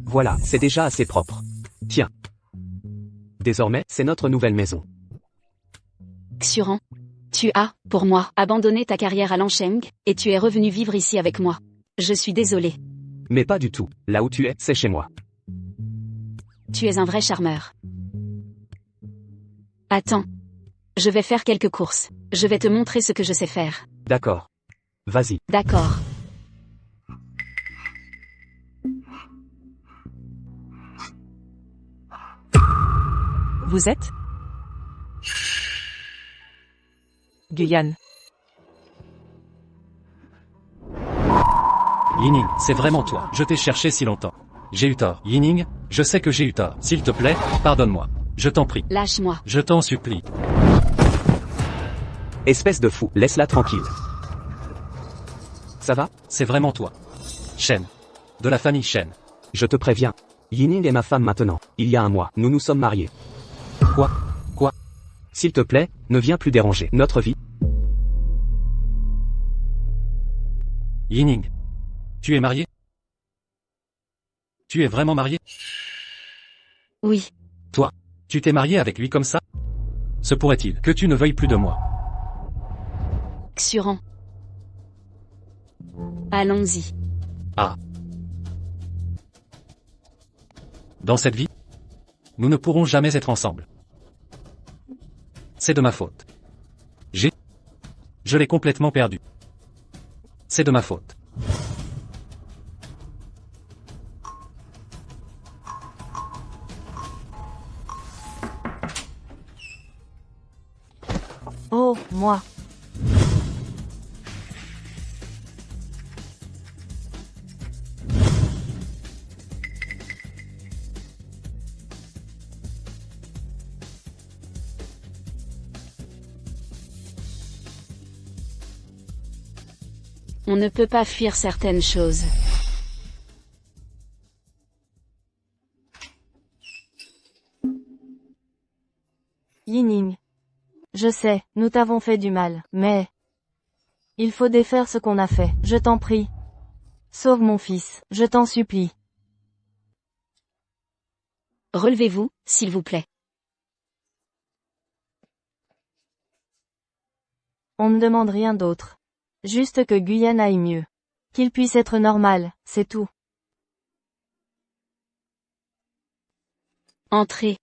Speaker 6: Voilà, c'est déjà assez propre. Tiens. Désormais, c'est notre nouvelle maison.
Speaker 5: Xuran. Tu as, pour moi, abandonné ta carrière à Lansheng, et tu es revenu vivre ici avec moi. Je suis désolé.
Speaker 6: Mais pas du tout. Là où tu es, c'est chez moi.
Speaker 5: Tu es un vrai charmeur. Attends. Je vais faire quelques courses. Je vais te montrer ce que je sais faire.
Speaker 6: D'accord. Vas-y.
Speaker 5: D'accord.
Speaker 4: Vous êtes? Guyane.
Speaker 1: Yining, c'est vraiment toi. Je t'ai cherché si longtemps. J'ai eu tort. Yining, je sais que j'ai eu tort. S'il te plaît, pardonne-moi. Je t'en prie.
Speaker 5: Lâche-moi.
Speaker 1: Je t'en supplie.
Speaker 6: Espèce de fou, laisse-la tranquille. Ça va?
Speaker 1: C'est vraiment toi. Shen. De la famille Shen.
Speaker 6: Je te préviens. Yining est ma femme maintenant. Il y a un mois, nous nous sommes mariés.
Speaker 1: Quoi?
Speaker 6: S'il te plaît, ne viens plus déranger notre vie.
Speaker 1: Yining. Tu es marié? Tu es vraiment marié?
Speaker 5: Oui.
Speaker 1: Toi, tu t'es marié avec lui comme ça? Se pourrait-il que tu ne veuilles plus de moi?
Speaker 5: Xuran. Allons-y.
Speaker 1: Ah. Dans cette vie, nous ne pourrons jamais être ensemble. C'est de ma faute. Je l'ai complètement perdu. C'est de ma faute.
Speaker 3: Oh, moi.
Speaker 5: On ne peut pas fuir certaines choses.
Speaker 3: Yining. Je sais, nous t'avons fait du mal, mais... Il faut défaire ce qu'on a fait, je t'en prie. Sauve mon fils, je t'en supplie.
Speaker 5: Relevez-vous, s'il vous plaît.
Speaker 3: On ne demande rien d'autre. Juste que Guyane aille mieux. Qu'il puisse être normal, c'est tout.
Speaker 5: Entrez.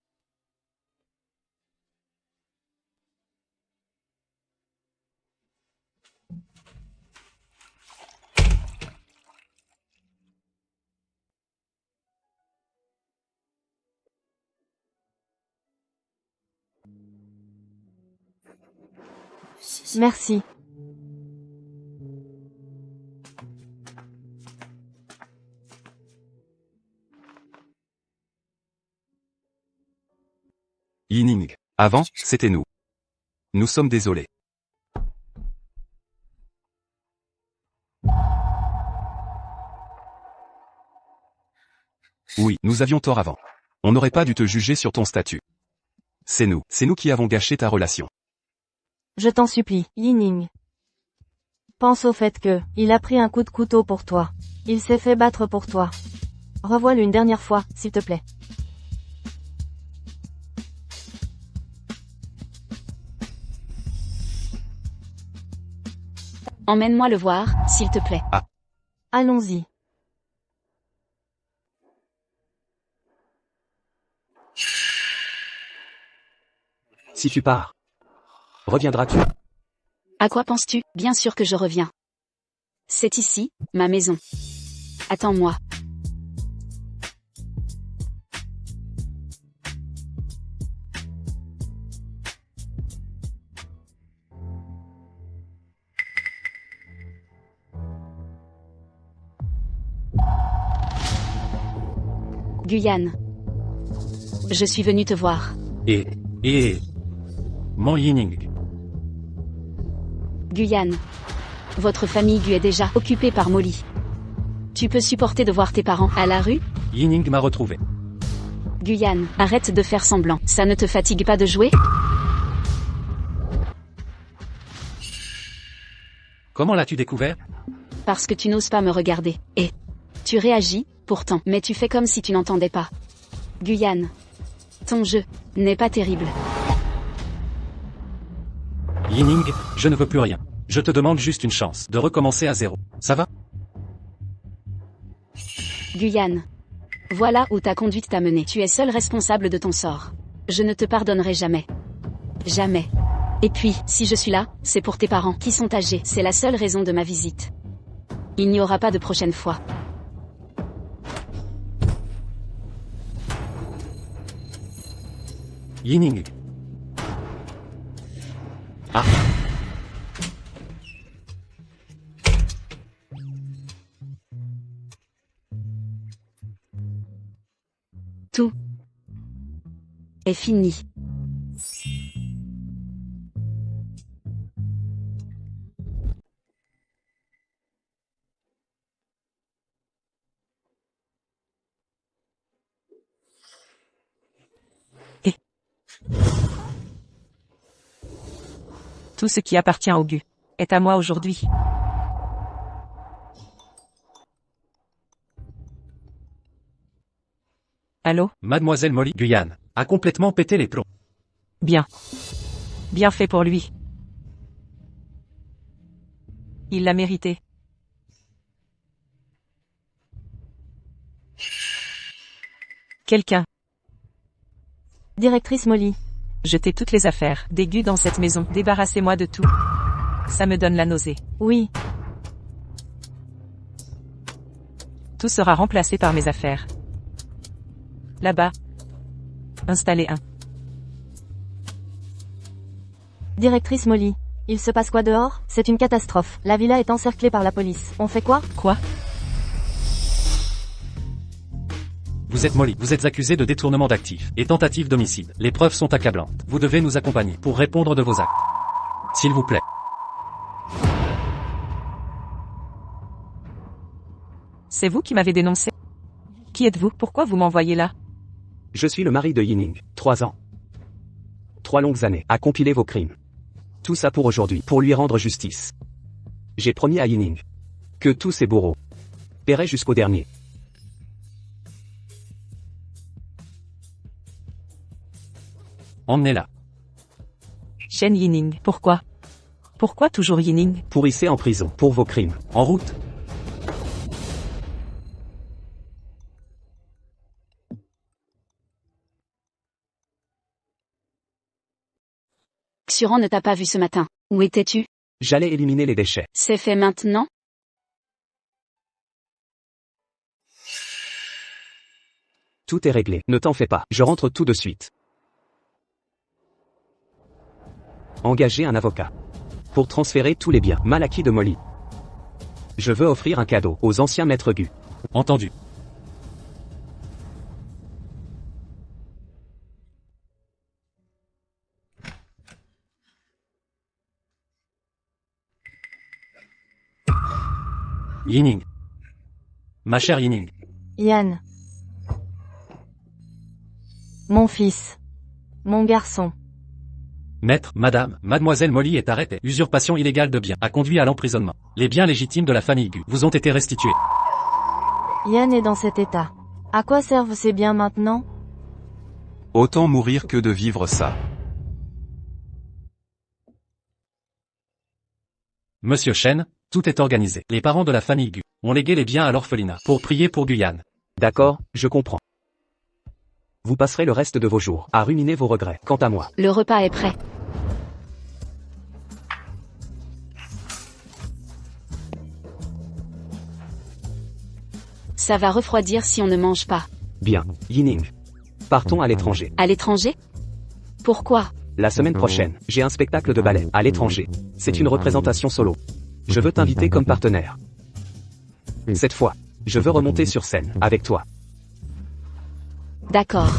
Speaker 3: Merci.
Speaker 2: Yining. Avant, c'était nous. Nous sommes désolés. Oui, nous avions tort avant. On n'aurait pas dû te juger sur ton statut. C'est nous qui avons gâché ta relation.
Speaker 3: Je t'en supplie, Yining. Pense au fait que, il a pris un coup de couteau pour toi. Il s'est fait battre pour toi. Revois-le une dernière fois, s'il te plaît.
Speaker 5: Emmène-moi le voir, s'il te plaît.
Speaker 3: Allons-y.
Speaker 6: Si tu pars, reviendras-tu?
Speaker 5: À quoi penses-tu? Bien sûr que je reviens. C'est ici, ma maison. Attends-moi. Guyane. Je suis venu te voir.
Speaker 1: Mon Yining.
Speaker 5: Guyane. Votre famille Gu est déjà occupée par Molly. Tu peux supporter de voir tes parents à la rue?
Speaker 1: Yining m'a retrouvé.
Speaker 5: Guyane, arrête de faire semblant. Ça ne te fatigue pas de jouer?
Speaker 1: Comment l'as-tu découvert?
Speaker 5: Parce que tu n'oses pas me regarder. Et tu réagis, pourtant, mais tu fais comme si tu n'entendais pas. Guyane. Ton jeu n'est pas terrible.
Speaker 1: Yining, je ne veux plus rien. Je te demande juste une chance de recommencer à zéro. Ça va?
Speaker 5: Guyane. Voilà où ta conduite t'a mené. Tu es seul responsable de ton sort. Je ne te pardonnerai jamais. Jamais. Et puis, si je suis là, c'est pour tes parents qui sont âgés. C'est la seule raison de ma visite. Il n'y aura pas de prochaine fois.
Speaker 1: Yining. Ah.
Speaker 5: Tout est fini.
Speaker 4: Tout ce qui appartient au Gu est à moi aujourd'hui. Allô?
Speaker 1: Mademoiselle Molly Guyane a complètement pété les plombs.
Speaker 4: Bien. Bien fait pour lui. Il l'a mérité. Quelqu'un.
Speaker 3: Directrice Molly.
Speaker 4: Jetez toutes les affaires des Gu dans cette maison. Débarrassez-moi de tout. Ça me donne la nausée.
Speaker 3: Oui.
Speaker 4: Tout sera remplacé par mes affaires. Là-bas. Installez un.
Speaker 3: Directrice Molly. Il se passe quoi dehors? C'est une catastrophe. La villa est encerclée par la police. On fait quoi?
Speaker 4: Quoi?
Speaker 1: Vous êtes Molly, vous êtes accusé de détournement d'actifs et tentative d'homicide. Les preuves sont accablantes. Vous devez nous accompagner pour répondre de vos actes. S'il vous plaît.
Speaker 4: C'est vous qui m'avez dénoncé. Qui êtes-vous? Pourquoi vous m'envoyez là?
Speaker 6: Je suis le mari de Yining. 3 ans. 3 longues années à compiler vos crimes. Tout ça pour aujourd'hui, pour lui rendre justice. J'ai promis à Yining que tous ses bourreaux paieraient jusqu'au dernier.
Speaker 1: Emmenez-la.
Speaker 4: Shen Yining. Pourquoi? Pourquoi toujours Yining?
Speaker 6: Pourrissez en prison pour vos crimes.
Speaker 1: En route.
Speaker 5: Xuran ne t'a pas vu ce matin. Où étais-tu?
Speaker 6: J'allais éliminer les déchets.
Speaker 5: C'est fait maintenant?
Speaker 6: Tout est réglé. Ne t'en fais pas. Je rentre tout de suite. Engagez un avocat pour transférer tous les biens mal acquis de Molly. Je veux offrir un cadeau aux anciens maîtres Gu.
Speaker 1: Entendu. Yining. Ma chère Yining.
Speaker 3: Yan. Mon fils. Mon garçon.
Speaker 1: Maître, madame, mademoiselle Molly est arrêtée. Usurpation illégale de biens a conduit à l'emprisonnement. Les biens légitimes de la famille Gu vous ont été restitués.
Speaker 3: Yan est dans cet état. À quoi servent ces biens maintenant?
Speaker 2: Autant mourir que de vivre ça.
Speaker 1: Monsieur Shen, tout est organisé. Les parents de la famille Gu ont légué les biens à l'orphelinat pour prier pour Guyane.
Speaker 6: D'accord, je comprends. Vous passerez le reste de vos jours à ruminer vos regrets. Quant à moi,
Speaker 5: Le repas est prêt. Ça va refroidir si on ne mange pas.
Speaker 6: bien. Yining. Partons à l'étranger.
Speaker 5: À l'étranger? Pourquoi?
Speaker 6: La semaine prochaine, j'ai un spectacle de ballet à l'étranger. C'est une représentation solo. Je veux t'inviter comme partenaire. Cette fois, je veux remonter sur scène avec toi.
Speaker 5: D'accord.